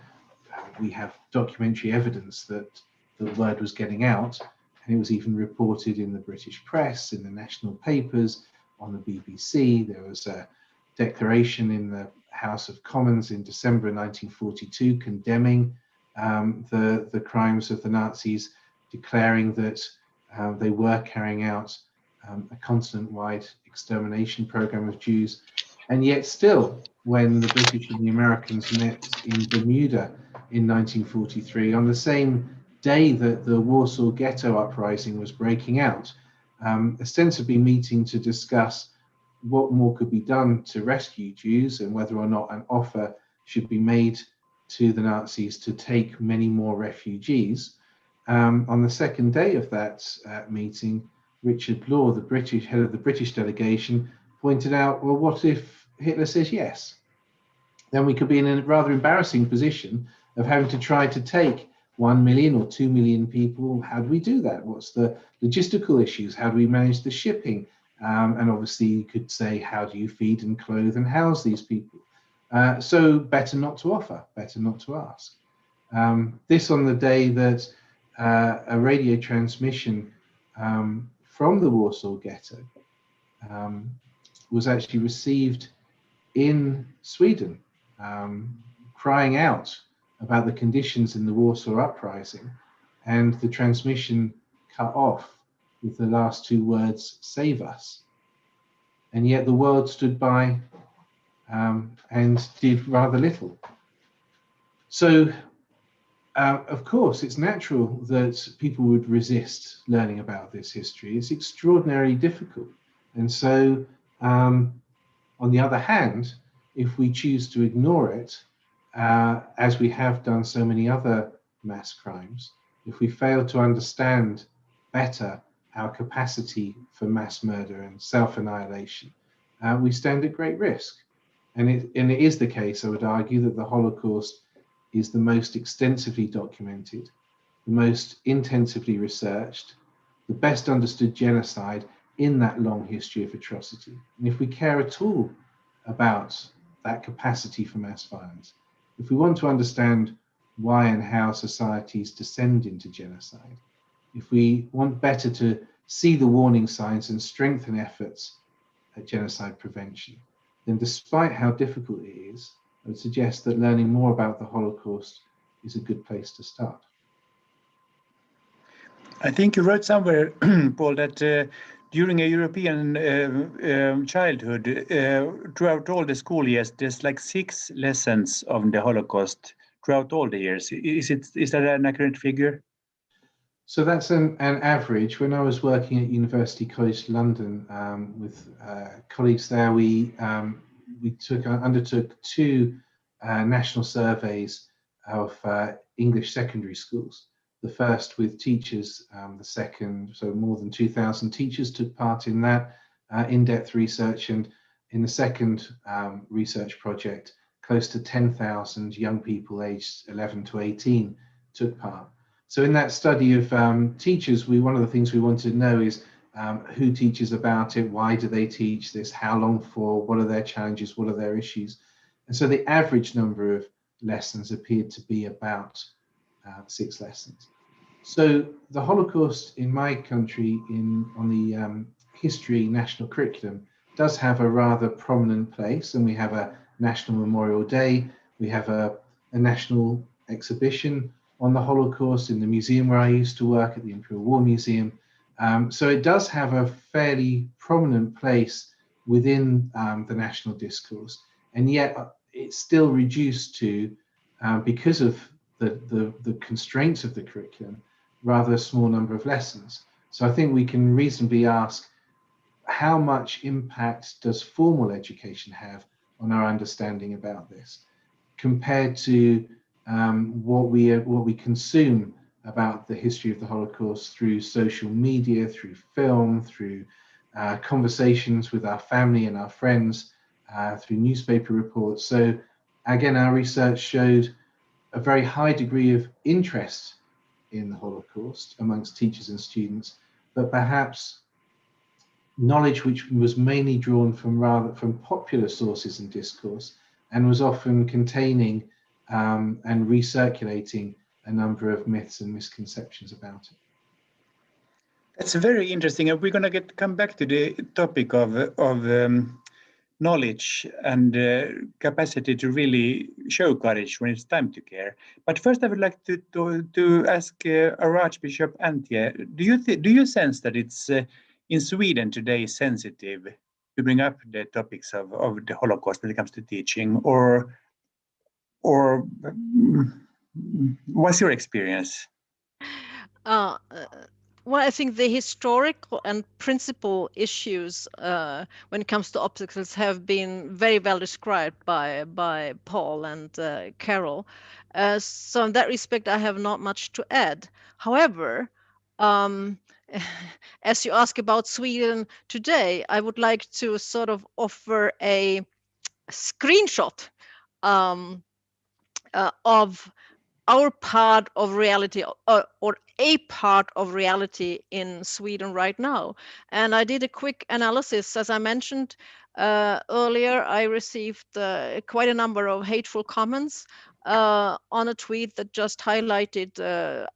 [SPEAKER 4] we have documentary evidence that the word was getting out, and it was even reported in the British press, in the national papers, on the BBC. There was a declaration in the House of Commons in December 1942 condemning the crimes of the Nazis, declaring that they were carrying out a continent-wide extermination program of Jews. And yet still, when the British and the Americans met in Bermuda in 1943, on the same day that the Warsaw Ghetto uprising was breaking out, ostensibly meeting to discuss what more could be done to rescue Jews and whether or not an offer should be made to the Nazis to take many more refugees. On the second day of that meeting, Richard Law, the head of the British delegation, pointed out, well, what if Hitler says yes? Then we could be in a rather embarrassing position of having to try to take 1 million or 2 million people. How do we do that? What's the logistical issues? How do we manage the shipping? And obviously you could say, how do you feed and clothe and house these people? So better not to offer, better not to ask. This on the day that a radio transmission from the Warsaw Ghetto was actually received in Sweden, crying out about the conditions in the Warsaw Uprising, and the transmission cut off with the last two words, "Save us." And yet the world stood by and did rather little. So, of course, it's natural that people would resist learning about this history. It's extraordinarily difficult. And so, on the other hand, if we choose to ignore it, as we have done so many other mass crimes, if we fail to understand better our capacity for mass murder and self-annihilation, we stand at great risk. And it is the case, I would argue, that the Holocaust is the most extensively documented, the most intensively researched, the best understood genocide in that long history of atrocity. And if we care at all about that capacity for mass violence, if we want to understand why and how societies descend into genocide, if we want better to see the warning signs and strengthen efforts at genocide prevention, then despite how difficult it is, I would suggest that learning more about the Holocaust is a good place to start.
[SPEAKER 3] I think you wrote somewhere, Paul, that during a European childhood, throughout all the school years, there's like 6 lessons of the Holocaust throughout all the years. Is that an accurate figure?
[SPEAKER 4] So that's an average. When I was working at University College London with colleagues there, we undertook 2 national surveys of English secondary schools. The first with teachers, the second, so more than 2,000 teachers took part in that in-depth research, and in the second research project, close to 10,000 young people aged 11 to 18 took part. So in that study of teachers, one of the things we wanted to know is who teaches about it, why do they teach this, how long for, what are their challenges, what are their issues. And so the average number of lessons appeared to be about 6 lessons. So the Holocaust in my country on the history national curriculum does have a rather prominent place, and we have a National Memorial Day, we have a national exhibition on the Holocaust in the museum where I used to work, at the Imperial War Museum. So it does have a fairly prominent place within the national discourse, and yet it's still reduced to, because of the constraints of the curriculum, rather a small number of lessons. So I think we can reasonably ask, how much impact does formal education have on our understanding about this, compared to what we consume about the history of the Holocaust through social media, through film, through conversations with our family and our friends, through newspaper reports. So again, our research showed a very high degree of interest in the Holocaust amongst teachers and students, but perhaps knowledge which was mainly drawn from popular sources and discourse, and was often containing and recirculating a number of myths and misconceptions about it.
[SPEAKER 3] That's very interesting, and we're going to come back to the topic of knowledge and capacity to really show courage when it's time to care. But first, I would like to ask our Archbishop Antje, do you sense that it's in Sweden today sensitive to bring up the topics of the Holocaust when it comes to teaching, or what's your experience?
[SPEAKER 5] Well, I think the historical and principal issues when it comes to obstacles have been very well described by Paul and Carol. So in that respect, I have not much to add. However, as you ask about Sweden today, I would like to sort of offer a screenshot of our part of reality, or a part of reality in Sweden right now. And I did a quick analysis. As I mentioned earlier, I received quite a number of hateful comments on a tweet that just highlighted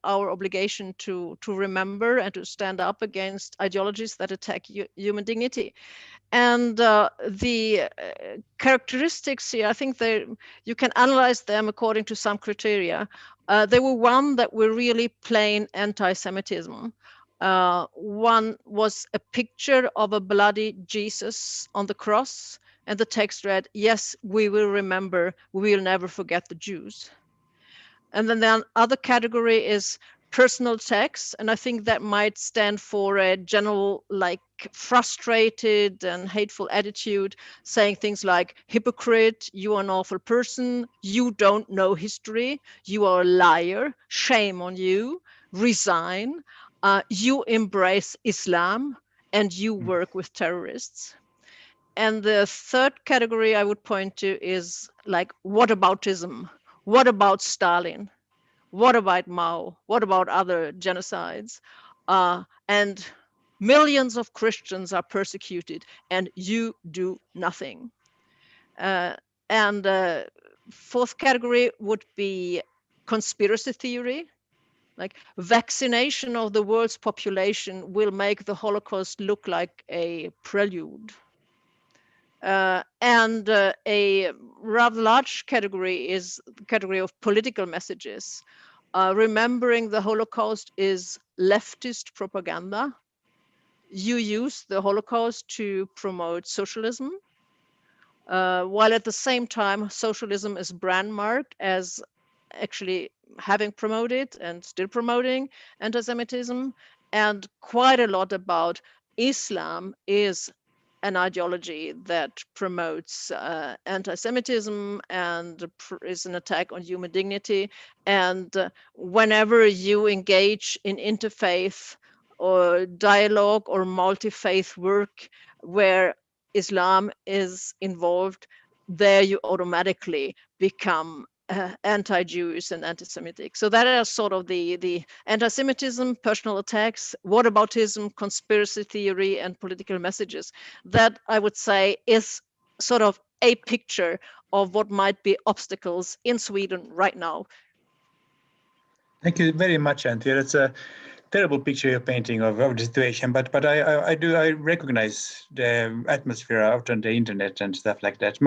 [SPEAKER 5] our obligation to remember and to stand up against ideologies that attack human dignity. And the characteristics here, I think you can analyze them according to some criteria. There were one that were really plain anti-Semitism. One was a picture of a bloody Jesus on the cross, and the text read, "Yes, we will remember, we will never forget the Jews." And then the other category is personal text, and I think that might stand for a general, like, frustrated and hateful attitude, saying things like, "Hypocrite, you are an awful person, you don't know history, you are a liar, shame on you, resign, you embrace Islam, and you work with terrorists." And the third category I would point to is like, whataboutism. What about Stalin? What about Mao? What about other genocides? And millions of Christians are persecuted, and you do nothing. And fourth category would be conspiracy theory. Like, vaccination of the world's population will make the Holocaust look like a prelude. And a rather large category is the category of political messages. Remembering the Holocaust is leftist propaganda. You use the Holocaust to promote socialism, while at the same time socialism is brandmarked as actually having promoted and still promoting anti-Semitism. And quite a lot about Islam is an ideology that promotes anti-Semitism and is an attack on human dignity. And whenever you engage in interfaith or dialogue or multi-faith work where Islam is involved, there you automatically become anti-Jewish and anti-Semitic. So that are sort of the anti-Semitism, personal attacks, whataboutism, conspiracy theory, and political messages. That, I would say, is sort of a picture of what might be obstacles in Sweden right now.
[SPEAKER 3] Thank you very much, Antje. That's a terrible picture you're painting of the situation, but I recognize the atmosphere out on the internet and stuff like that.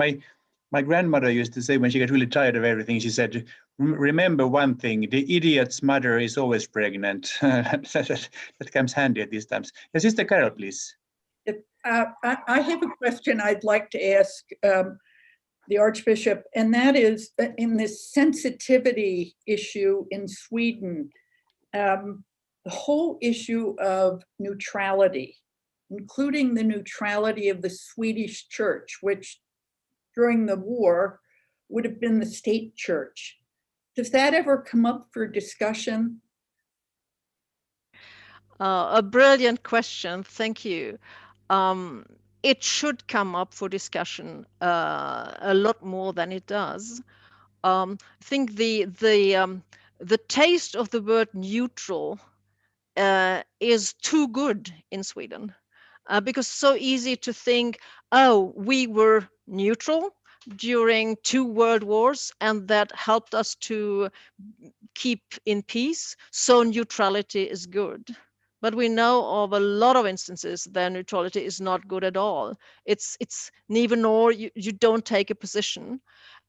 [SPEAKER 3] My grandmother used to say, when she got really tired of everything, she said, "Remember one thing, the idiot's mother is always pregnant." That comes handy at these times. Yes, Sister Carol, please.
[SPEAKER 1] I have a question I'd like to ask the Archbishop, and that is, in this sensitivity issue in Sweden, the whole issue of neutrality, including the neutrality of the Swedish church, which during the war would have been the state church. Does that ever come up for discussion?
[SPEAKER 5] A brilliant question, thank you. It should come up for discussion a lot more than it does. I think the taste of the word neutral is too good in Sweden, because it's so easy to think, oh, we were neutral during 2 world wars, and that helped us to keep in peace, so neutrality is good. But we know of a lot of instances that neutrality is not good at all. It's neither nor, you don't take a position.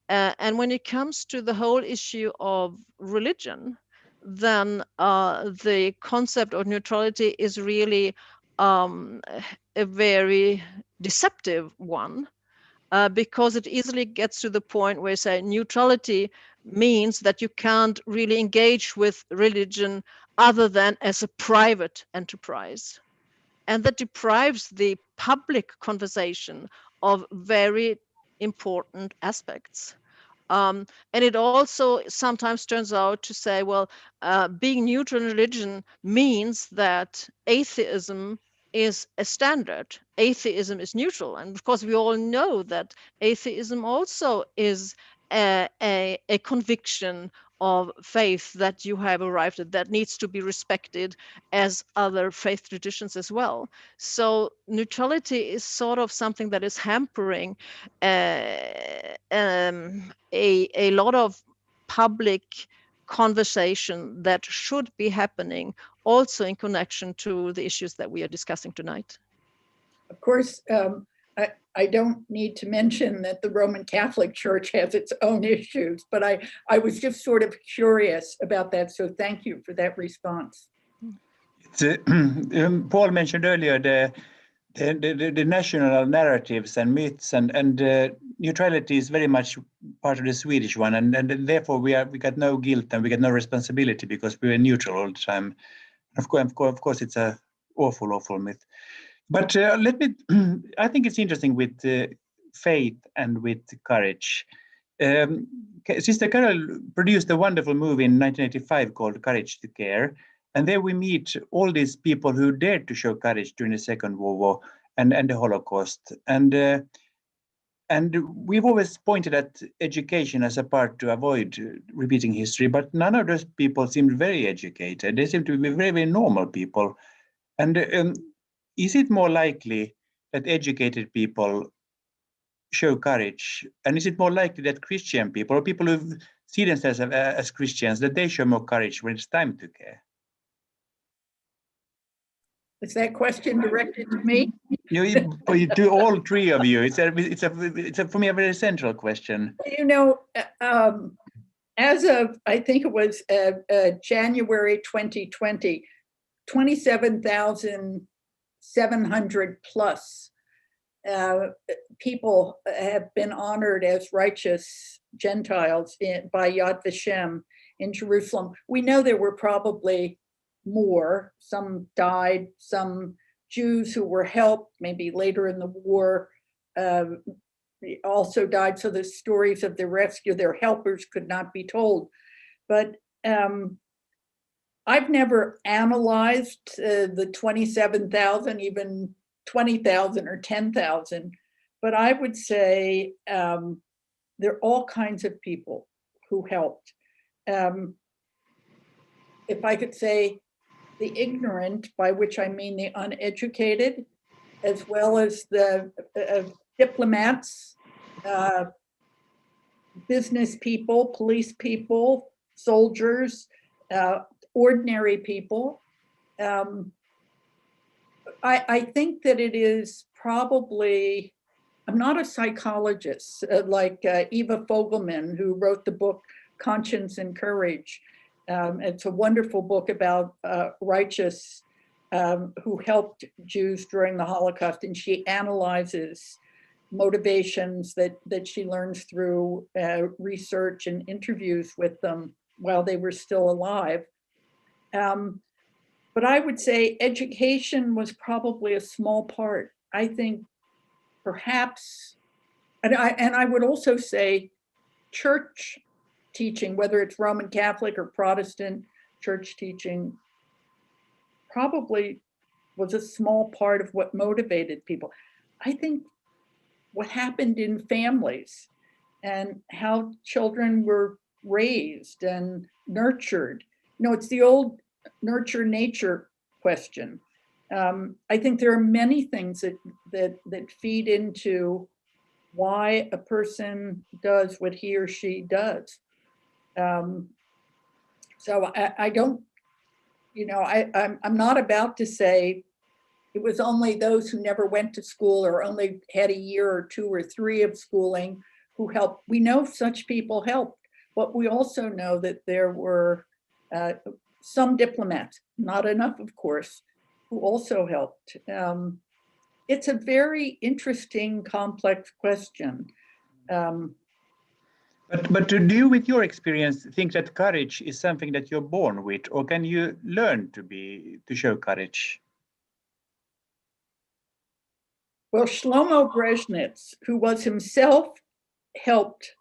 [SPEAKER 5] And when it comes to the whole issue of religion, then the concept of neutrality is really a very deceptive one, because it easily gets to the point where, say, neutrality means that you can't really engage with religion other than as a private enterprise. And that deprives the public conversation of very important aspects. And it also sometimes turns out to say, well, being neutral in religion means that atheism is a standard. Atheism is neutral. And of course, we all know that atheism also is a conviction of faith that you have arrived at that needs to be respected as other faith traditions as well. So neutrality is sort of something that is hampering a lot of public conversation that should be happening also in connection to the issues that we are discussing tonight.
[SPEAKER 1] Of course, I don't need to mention that the Roman Catholic Church has its own issues, but I was just sort of curious about that. So thank you for that response.
[SPEAKER 3] Paul mentioned earlier the national narratives and myths, and neutrality is very much part of the Swedish one, and therefore we got no guilt and we got no responsibility because we were neutral all the time. Of course, it's a awful myth. But I think it's interesting with faith and with courage. Sister Carol produced a wonderful movie in 1985 called Courage to Care. And there we meet all these people who dared to show courage during the Second World War and the Holocaust. And we've always pointed at education as a part to avoid repeating history, but none of those people seemed very educated. They seem to be very, very normal people. And is it more likely that educated people show courage? And is it more likely that Christian people or people who see themselves as Christians, that they show more courage when it's time to care?
[SPEAKER 1] Is that question directed to me?
[SPEAKER 3] To all three of you. It's for me a very central question.
[SPEAKER 1] You know, as of, I think it was January 2020, 27,700 plus people have been honored as righteous Gentiles by Yad Vashem in Jerusalem. We know there were probably more. Some died, some Jews who were helped, maybe later in the war, also died. So the stories of the rescue, their helpers could not be told. But I've never analyzed the 27,000, even 20,000 or 10,000, but I would say there are all kinds of people who helped. If I could say the ignorant, by which I mean the uneducated, as well as the diplomats, business people, police people, soldiers, ordinary people. I think that it is probably, I'm not a psychologist like Eva Fogelman, who wrote the book Conscience and Courage. It's a wonderful book about righteous who helped Jews during the Holocaust, and she analyzes motivations that she learns through research and interviews with them while they were still alive. But I would say education was probably a small part. I think perhaps, and I would also say church teaching, whether it's Roman Catholic or Protestant church teaching, probably was a small part of what motivated people. I think what happened in families and how children were raised and nurtured. You know, it's the old nurture nature question. I think there are many things that feed into why a person does what he or she does. So I don't, you know, I'm not about to say it was only those who never went to school or only had a year or 2 or 3 of schooling who helped. We know such people helped, but we also know that there were some diplomats, not enough, of course, who also helped. It's a very interesting, complex question.
[SPEAKER 3] But do you, with your experience, think that courage is something that you're born with, or can you learn to show courage?
[SPEAKER 1] Well, Shlomo Brezhnitz, who was himself helped,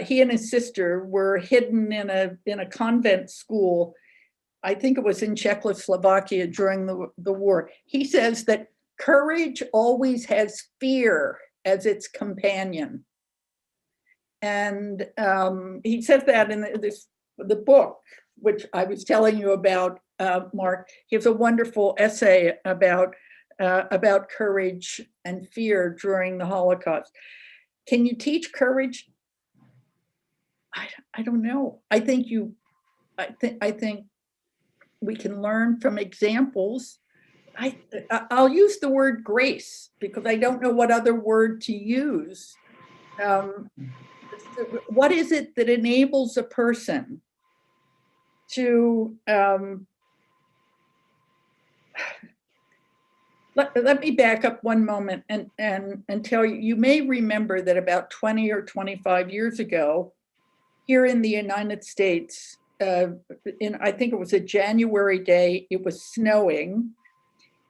[SPEAKER 1] he and his sister were hidden in a convent school. I think it was in Czechoslovakia during the war. He says that courage always has fear as its companion. And he says that in the book, which I was telling you about, Mark. He has a wonderful essay about courage and fear during the Holocaust. Can you teach courage? I don't know. I think we can learn from examples. I'll use the word grace because I don't know what other word to use. What is it that enables a person to let me back up one moment and tell you, you may remember that about 20 or 25 years ago, here in the United States, I think it was a January day, it was snowing,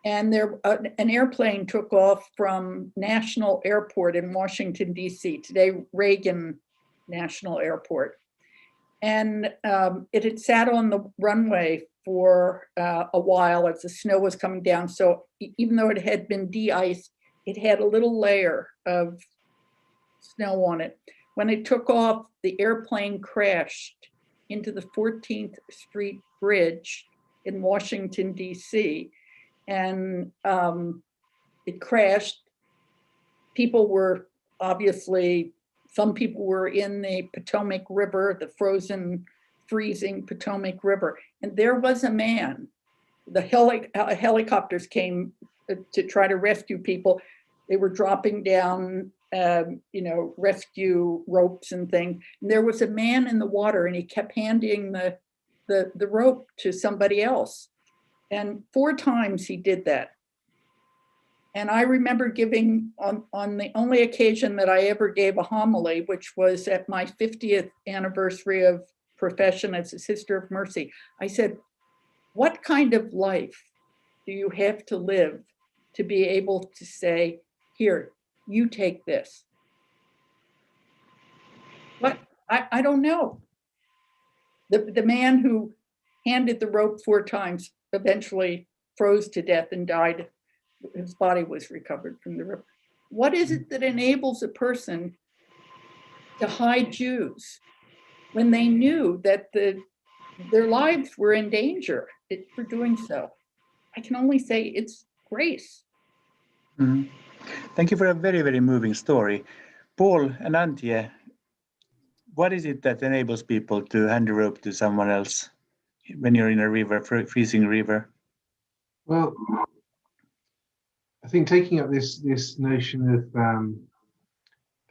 [SPEAKER 1] and an airplane took off from National Airport in Washington, D.C., today Reagan National Airport. And it had sat on the runway for a while as the snow was coming down. So even though it had been de-iced, it had a little layer of snow on it. When it took off, the airplane crashed into the 14th Street Bridge in Washington, D.C. And it crashed. People were obviously, some people were in the Potomac River, the frozen, freezing Potomac River. And there was a man. The helicopters came to try to rescue people. They were dropping down, rescue ropes and things. And there was a man in the water, and he kept handing the rope to somebody else. And 4 times he did that. And I remember giving, on the only occasion that I ever gave a homily, which was at my 50th anniversary of profession as a Sister of Mercy, I said, what kind of life do you have to live to be able to say, here, you take this? What? I don't know. The man who handed the rope 4 times eventually froze to death and died. His body was recovered from the river. What is it that enables a person to hide Jews when they knew that their lives were in danger for doing so? I can only say it's grace.
[SPEAKER 3] Mm. Thank you for a very, very moving story. Paul and Antje, what is it that enables people to hand a rope to someone else when you're in a river, freezing river?
[SPEAKER 4] Well, I think taking up this notion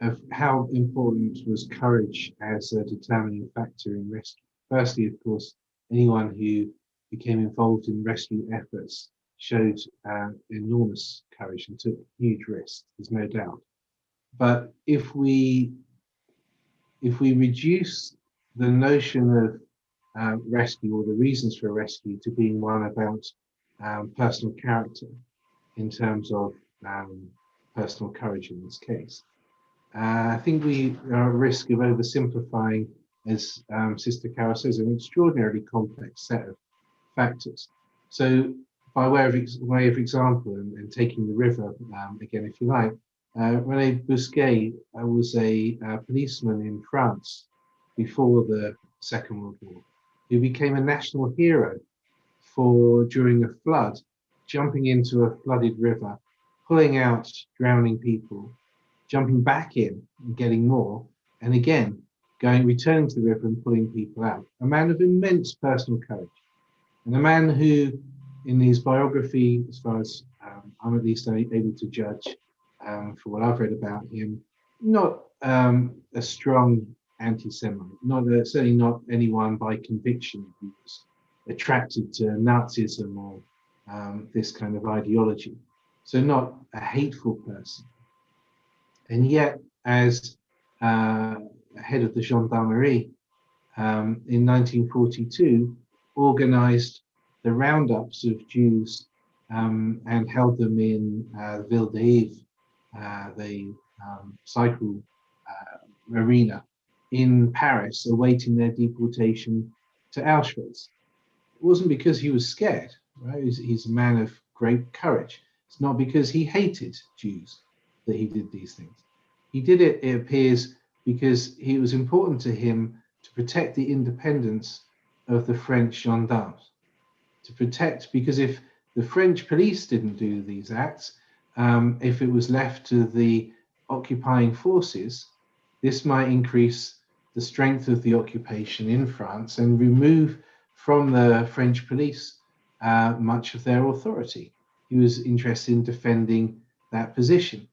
[SPEAKER 4] of how important was courage as a determining factor in rescue. Firstly, of course, anyone who became involved in rescue efforts showed enormous courage and took huge risks, there's no doubt. But if we reduce the notion of rescue or the reasons for rescue to being one about personal character in terms of personal courage in this case, I think we are at risk of oversimplifying, as Sister Carol says, an extraordinarily complex set of factors. So by way of example, and taking the river again, if you like, René Bousquet was a policeman in France before the Second World War, who became a national hero during a flood, jumping into a flooded river, pulling out drowning people, jumping back in and getting more, and again, returning to the river and pulling people out. A man of immense personal courage, and a man who, in his biography, as far as I'm at least able to judge for what I've read about him, not a strong anti-Semite, certainly not anyone by conviction who was attracted to Nazism or this kind of ideology. So not a hateful person. And yet, as head of the gendarmerie in 1942, organized the roundups of Jews and held them in Ville d'Yves, the cycle arena in Paris, awaiting their deportation to Auschwitz. It wasn't because he was scared, right? He's a man of great courage. It's not because he hated Jews that he did these things. He did it, it appears, because it was important to him to protect the independence of the French gendarmes. Because if the French police didn't do these acts, if it was left to the occupying forces, this might increase the strength of the occupation in France and remove from the French police much of their authority. He was interested in defending that position.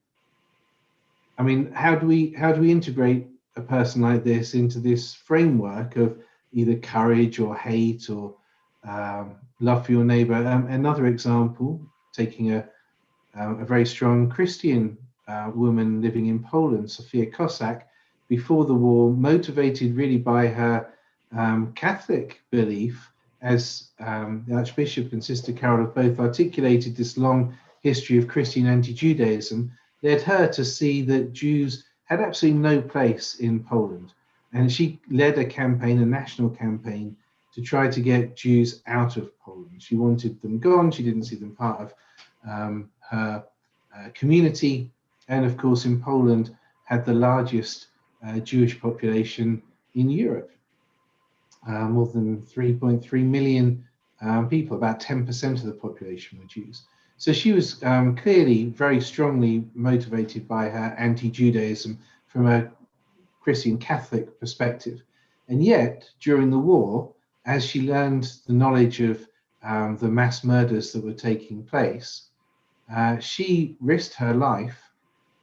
[SPEAKER 4] I mean, how do we integrate a person like this into this framework of either courage or hate or love for your neighbor. Another example, taking a very strong Christian woman living in Poland, Sofia Kossak, before the war, motivated really by her Catholic belief, as the Archbishop and Sister Carol have both articulated this long history of Christian anti-Judaism, led her to see that Jews had absolutely no place in Poland. And she led a campaign, a national campaign, to try to get Jews out of Poland. She wanted them gone. She didn't see them part of her community. And of course, in Poland, had the largest Jewish population in Europe. More than 3.3 million people, about 10% of the population were Jews. So she was clearly very strongly motivated by her anti-Judaism from a Christian Catholic perspective. And yet, during the war, as she learned the knowledge of the mass murders that were taking place, she risked her life.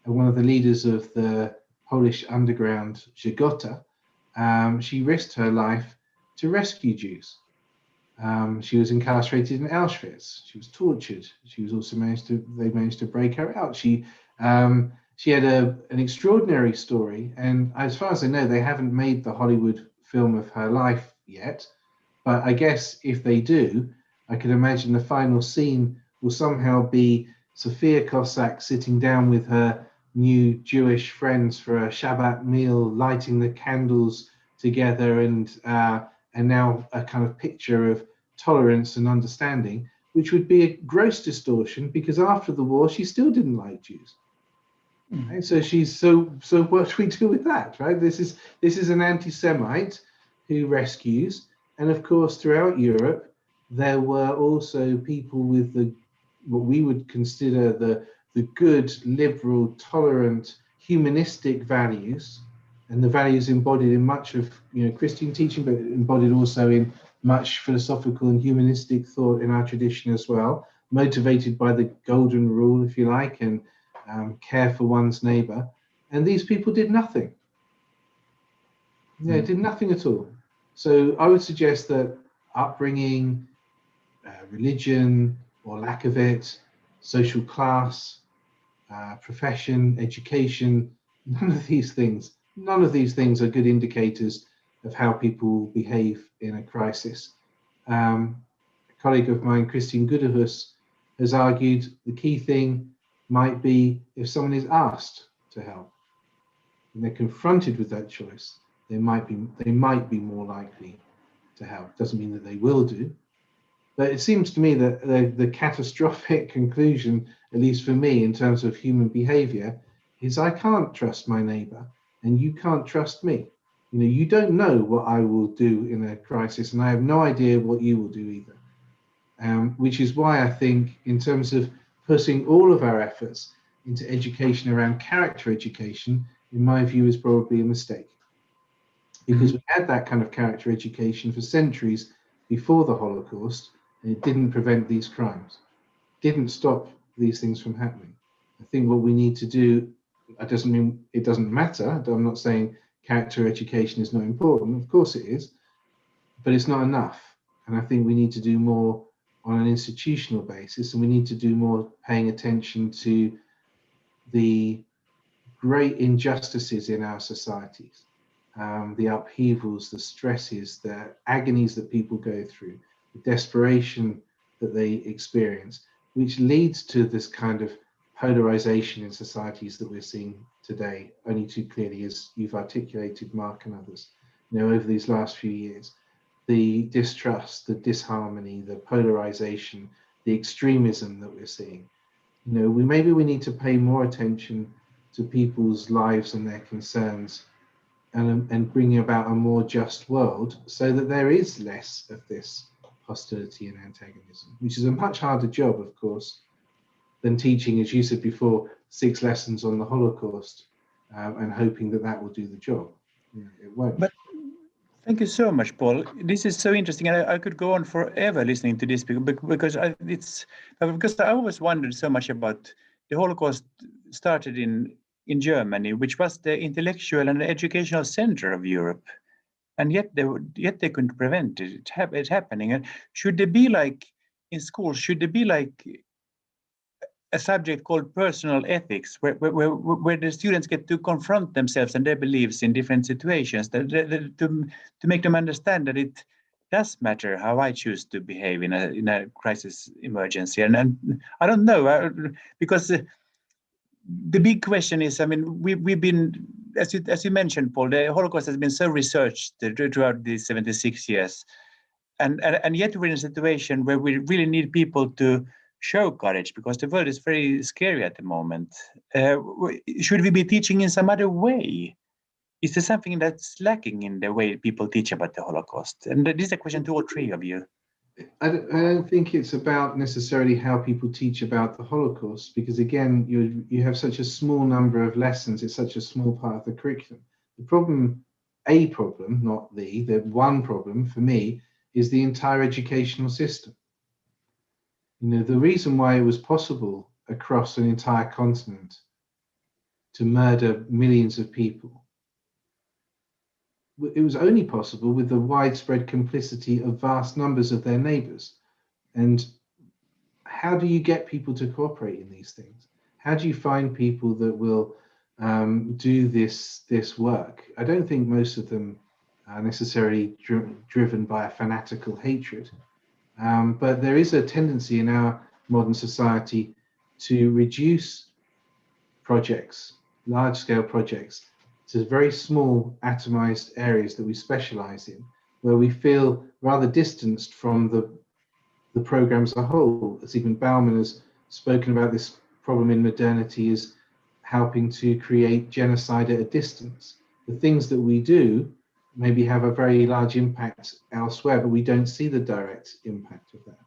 [SPEAKER 4] One of the leaders of the Polish underground, Żegota, she risked her life to rescue Jews. She was incarcerated in Auschwitz. She was tortured. She was also they managed to break her out. She had an extraordinary story, and as far as I know, they haven't made the Hollywood film of her life yet. But I guess if they do, I can imagine the final scene will somehow be Sofia Kossak sitting down with her new Jewish friends for a Shabbat meal, lighting the candles together, and now a kind of picture of tolerance and understanding, which would be a gross distortion, because after the war she still didn't like Jews. Right? So so what do we do with that, right? This is an anti-Semite who rescues, and of course throughout Europe there were also people with what we would consider the good, liberal, tolerant, humanistic values, and the values embodied in much of Christian teaching, but embodied also in much philosophical and humanistic thought in our tradition as well, motivated by the golden rule, if you like, and care for one's neighbor. And these people did nothing. Did nothing at all. So I would suggest that upbringing, religion or lack of it, social class, profession, education, none of these things are good indicators of how people behave in a crisis. A colleague of mine, Christian Gudehus, has argued the key thing might be if someone is asked to help and they're confronted with that choice, they might be more likely to help. Doesn't mean that they will do, but it seems to me that the catastrophic conclusion, at least for me, in terms of human behavior, is I can't trust my neighbor and you can't trust me. You don't know what I will do in a crisis, and I have no idea what you will do either. Which is why I think, in terms of putting all of our efforts into education around character education, in my view, is probably a mistake. Because we had that kind of character education for centuries before the Holocaust, and it didn't prevent these crimes, didn't stop these things from happening. I think what we need to do, that doesn't mean it doesn't matter. I'm not saying character education is not important. Of course it is, but it's not enough. And I think we need to do more on an institutional basis, and we need to do more paying attention to the great injustices in our societies, the upheavals, the stresses, the agonies that people go through, the desperation that they experience, which leads to this kind of polarization in societies that we're seeing today, only too clearly, as you've articulated, Mark and others, over these last few years. The distrust, the disharmony, the polarization, the extremism that we're seeing. Maybe we need to pay more attention to people's lives and their concerns, and bring about a more just world, so that there is less of this hostility and antagonism, which is a much harder job, of course, than teaching, as you said before, 6 lessons on the Holocaust and hoping that will do the job. It won't.
[SPEAKER 3] But thank you so much, Paul. This is so interesting, and I could go on forever listening to this, because I always wondered so much about the Holocaust. Started in Germany, which was the intellectual and educational center of Europe, and yet they couldn't prevent it. It's happening. And should there be like in schools? Should there be like a subject called personal ethics, where the students get to confront themselves and their beliefs in different situations, to make them understand that it does matter how I choose to behave in a crisis emergency? And I don't know, because the big question is, I mean, we've been, as you mentioned, Paul, the Holocaust has been so researched throughout these 76 years, and yet we're in a situation where we really need people to show courage, because the world is very scary at the moment. Should we be teaching in some other way? Is there something that's lacking in the way people teach about the Holocaust? And this is a question to all three of you.
[SPEAKER 4] I don't think it's about necessarily how people teach about the Holocaust, because again, you have such a small number of lessons. It's such a small part of the curriculum. The problem, not the one problem for me, is the entire educational system. You know, the reason why it was possible across an entire continent to murder millions of people, it was only possible with the widespread complicity of vast numbers of their neighbors. And how do you get people to cooperate in these things? How do you find people that will do this work? I don't think most of them are necessarily driven by a fanatical hatred. But there is a tendency in our modern society to reduce projects, large-scale projects, to very small atomized areas that we specialize in, where we feel rather distanced from the program as a whole. Sigmund Bauman has spoken about this problem in modernity as helping to create genocide at a distance. The things that we do maybe have a very large impact elsewhere, but we don't see the direct impact of that.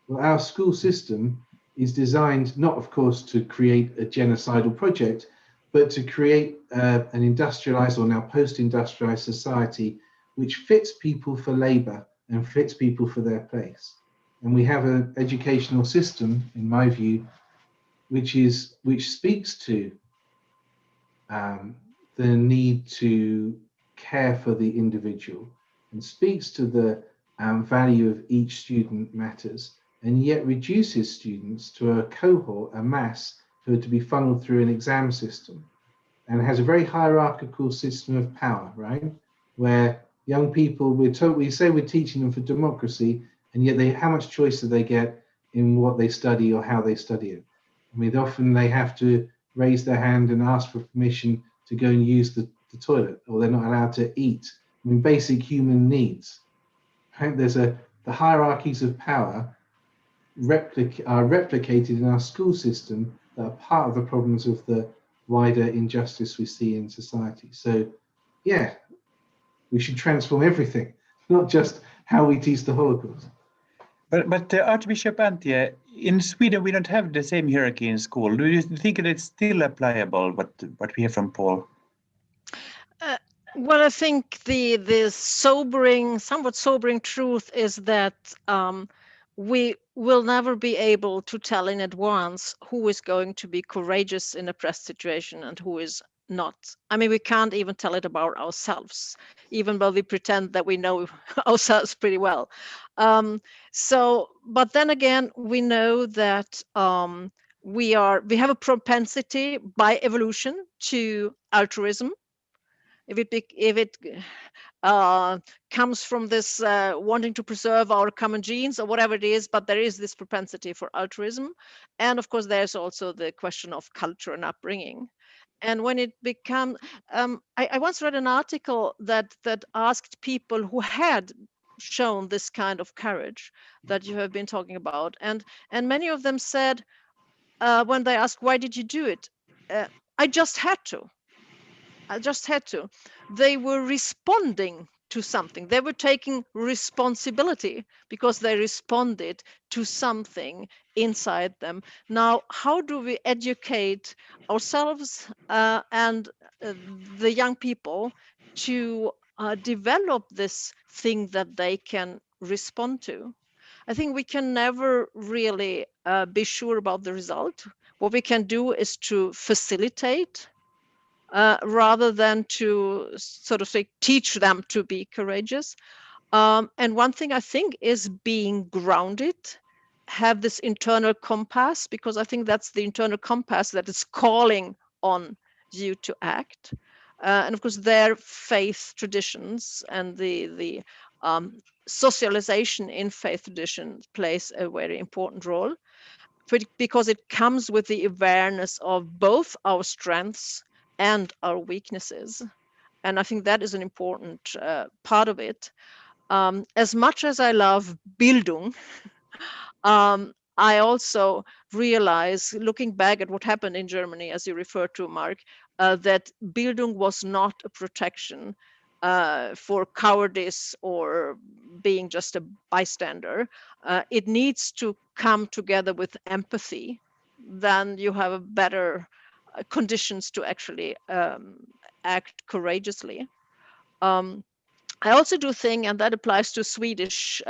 [SPEAKER 4] Well, our school system is designed not, of course, to create a genocidal project, but to create an industrialized or now post-industrialized society which fits people for labor and fits people for their place. And we have an educational system, in my view, which speaks to the need to care for the individual and speaks to the value of each student matters, and yet reduces students to a cohort, a mass, who are to be funneled through an exam system, and has a very hierarchical system of power, right? Where young people, we say we're teaching them for democracy, and yet how much choice do they get in what they study or how they study it? I mean, often they have to raise their hand and ask for permission to go and use the toilet, or they're not allowed to eat. I mean, basic human needs. Right? The hierarchies of power are replicated in our school system that are part of the problems of the wider injustice we see in society. So, yeah, we should transform everything, not just how we teach the Holocaust.
[SPEAKER 3] But Archbishop Antje, in Sweden, we don't have the same hierarchy in school. Do you think that it's still applicable, what we hear from Paul?
[SPEAKER 5] Well, I think the somewhat sobering truth is that we will never be able to tell in advance who is going to be courageous in a press situation and who is not. I mean, we can't even tell it about ourselves, even though we pretend that we know ourselves pretty well. But then again, we know that we have a propensity by evolution to altruism. If it comes from this wanting to preserve our common genes or whatever it is, but there is this propensity for altruism. And of course, there's also the question of culture and upbringing. And when it becomes, I once read an article that asked people who had shown this kind of courage that you have been talking about, and many of them said, when they asked, why did you do it? I just had to. They were responding to something. They were taking responsibility because they responded to something inside them. Now, how do we educate ourselves and the young people to develop this thing that they can respond to? I think we can never really be sure about the result. What we can do is to facilitate rather than to sort of say teach them to be courageous. And one thing I think is being grounded, have this internal compass, because I think that's the internal compass that is calling on you to act. And of course, their faith traditions and the socialization in faith tradition plays a very important role, because it comes with the awareness of both our strengths and our weaknesses. And I think that is an important part of it. As much as I love Bildung, I also realize, looking back at what happened in Germany, as you referred to, Mark, that Bildung was not a protection for cowardice or being just a bystander. It needs to come together with empathy. Then you have a better conditions to actually act courageously. I also do think, and that applies to Swedish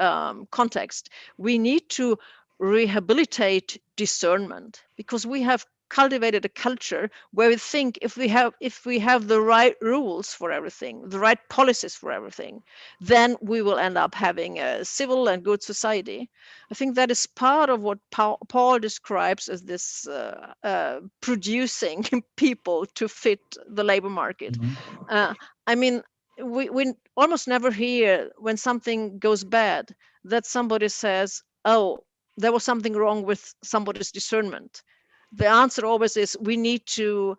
[SPEAKER 5] context, we need to rehabilitate discernment, because we have cultivated a culture where we think if we have the right rules for everything, the right policies for everything, then we will end up having a civil and good society. I think that is part of what Paul describes as this producing people to fit the labor market. I mean, we almost never hear when something goes bad that somebody says, oh, there was something wrong with somebody's discernment. The answer always is we need to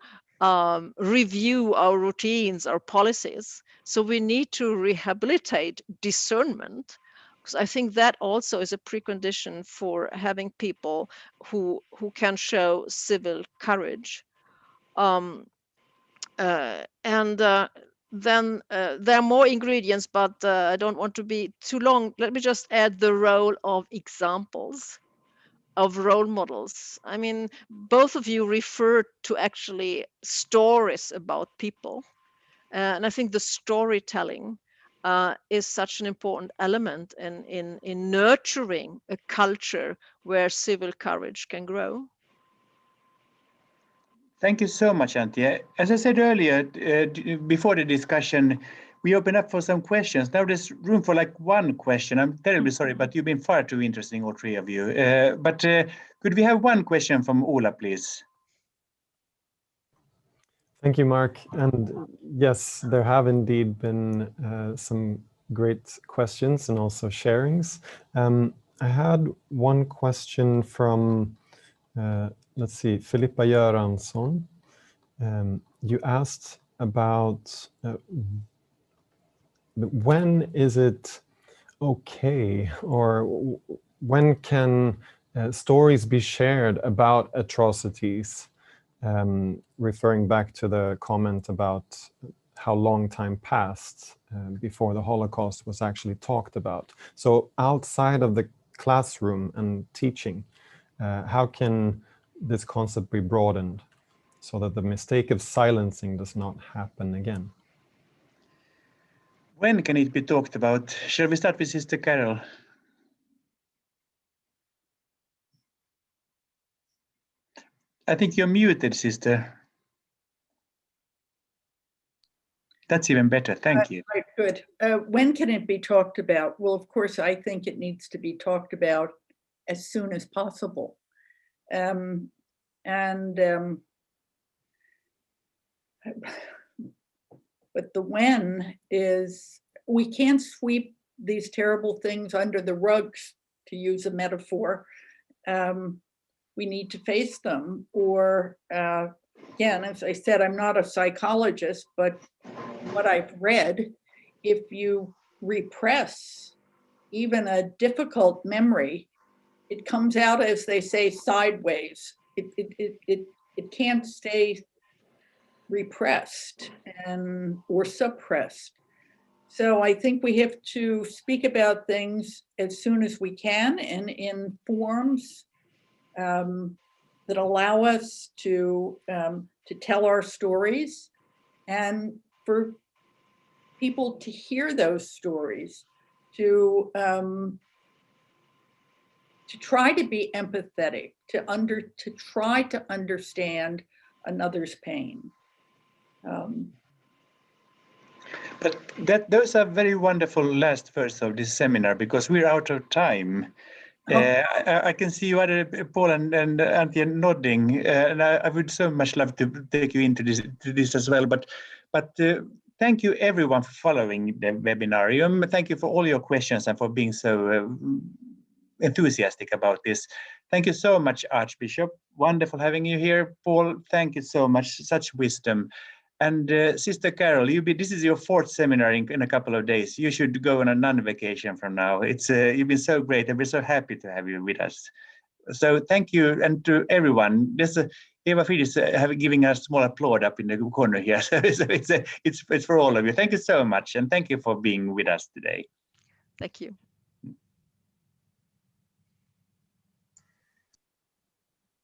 [SPEAKER 5] review our routines, our policies. So we need to rehabilitate discernment, because I think that also is a precondition for having people who can show civil courage. Then there are more ingredients, but I don't want to be too long. Let me just add the role of examples, of role models. I mean, both of you referred to actually stories about people. And I think the storytelling is such an important element in nurturing a culture where civil courage can grow.
[SPEAKER 3] Thank you so much, Antje. As I said earlier, before the discussion, we open up for some questions. Now there's room for like one question. I'm terribly sorry, but you've been far too interesting, all three of you. But could we have one question from Ola, please?
[SPEAKER 6] Thank you, Mark. And yes, there have indeed been some great questions and also sharings. I had one question from let's see, Filippa Göransson. You asked about when is it okay, or when can stories be shared about atrocities, referring back to the comment about how long time passed before the Holocaust was actually talked about. So outside of the classroom and teaching, how can this concept be broadened so that the mistake of silencing does not happen again?
[SPEAKER 3] When can it be talked about? Shall we start with Sister Carol? I think you're muted, Sister. That's even better. Thank you.
[SPEAKER 1] Right, good. When can it be talked about? Well, of course, I think it needs to be talked about as soon as possible. But the when is, we can't sweep these terrible things under the rugs, to use a metaphor. We need to face them, or again, as I said, I'm not a psychologist, but what I've read, if you repress even a difficult memory, it comes out, as they say, sideways. It can't stay repressed or suppressed. So I think we have to speak about things as soon as we can, and in forms that allow us to tell our stories, and for people to hear those stories, to try to be empathetic, to try to understand another's pain.
[SPEAKER 3] But those are very wonderful last words of this seminar, because we're out of time. I can see you other Paul and Antje nodding, and I would so much love to take you into this as well. But thank you everyone for following the Webbinarium. Thank you for all your questions and for being so enthusiastic about this. Thank you so much, Archbishop. Wonderful having you here. Paul, thank you so much. Such wisdom. And Sister Carol, this is your 4th seminar in a couple of days. You should go on a non-vacation from now. It's you've been so great, and we're so happy to have you with us. So thank you, and to everyone. This Eva Friedrich giving us a small applaud up in the corner here. So it's for all of you. Thank you so much, and thank you for being with us today.
[SPEAKER 5] Thank you.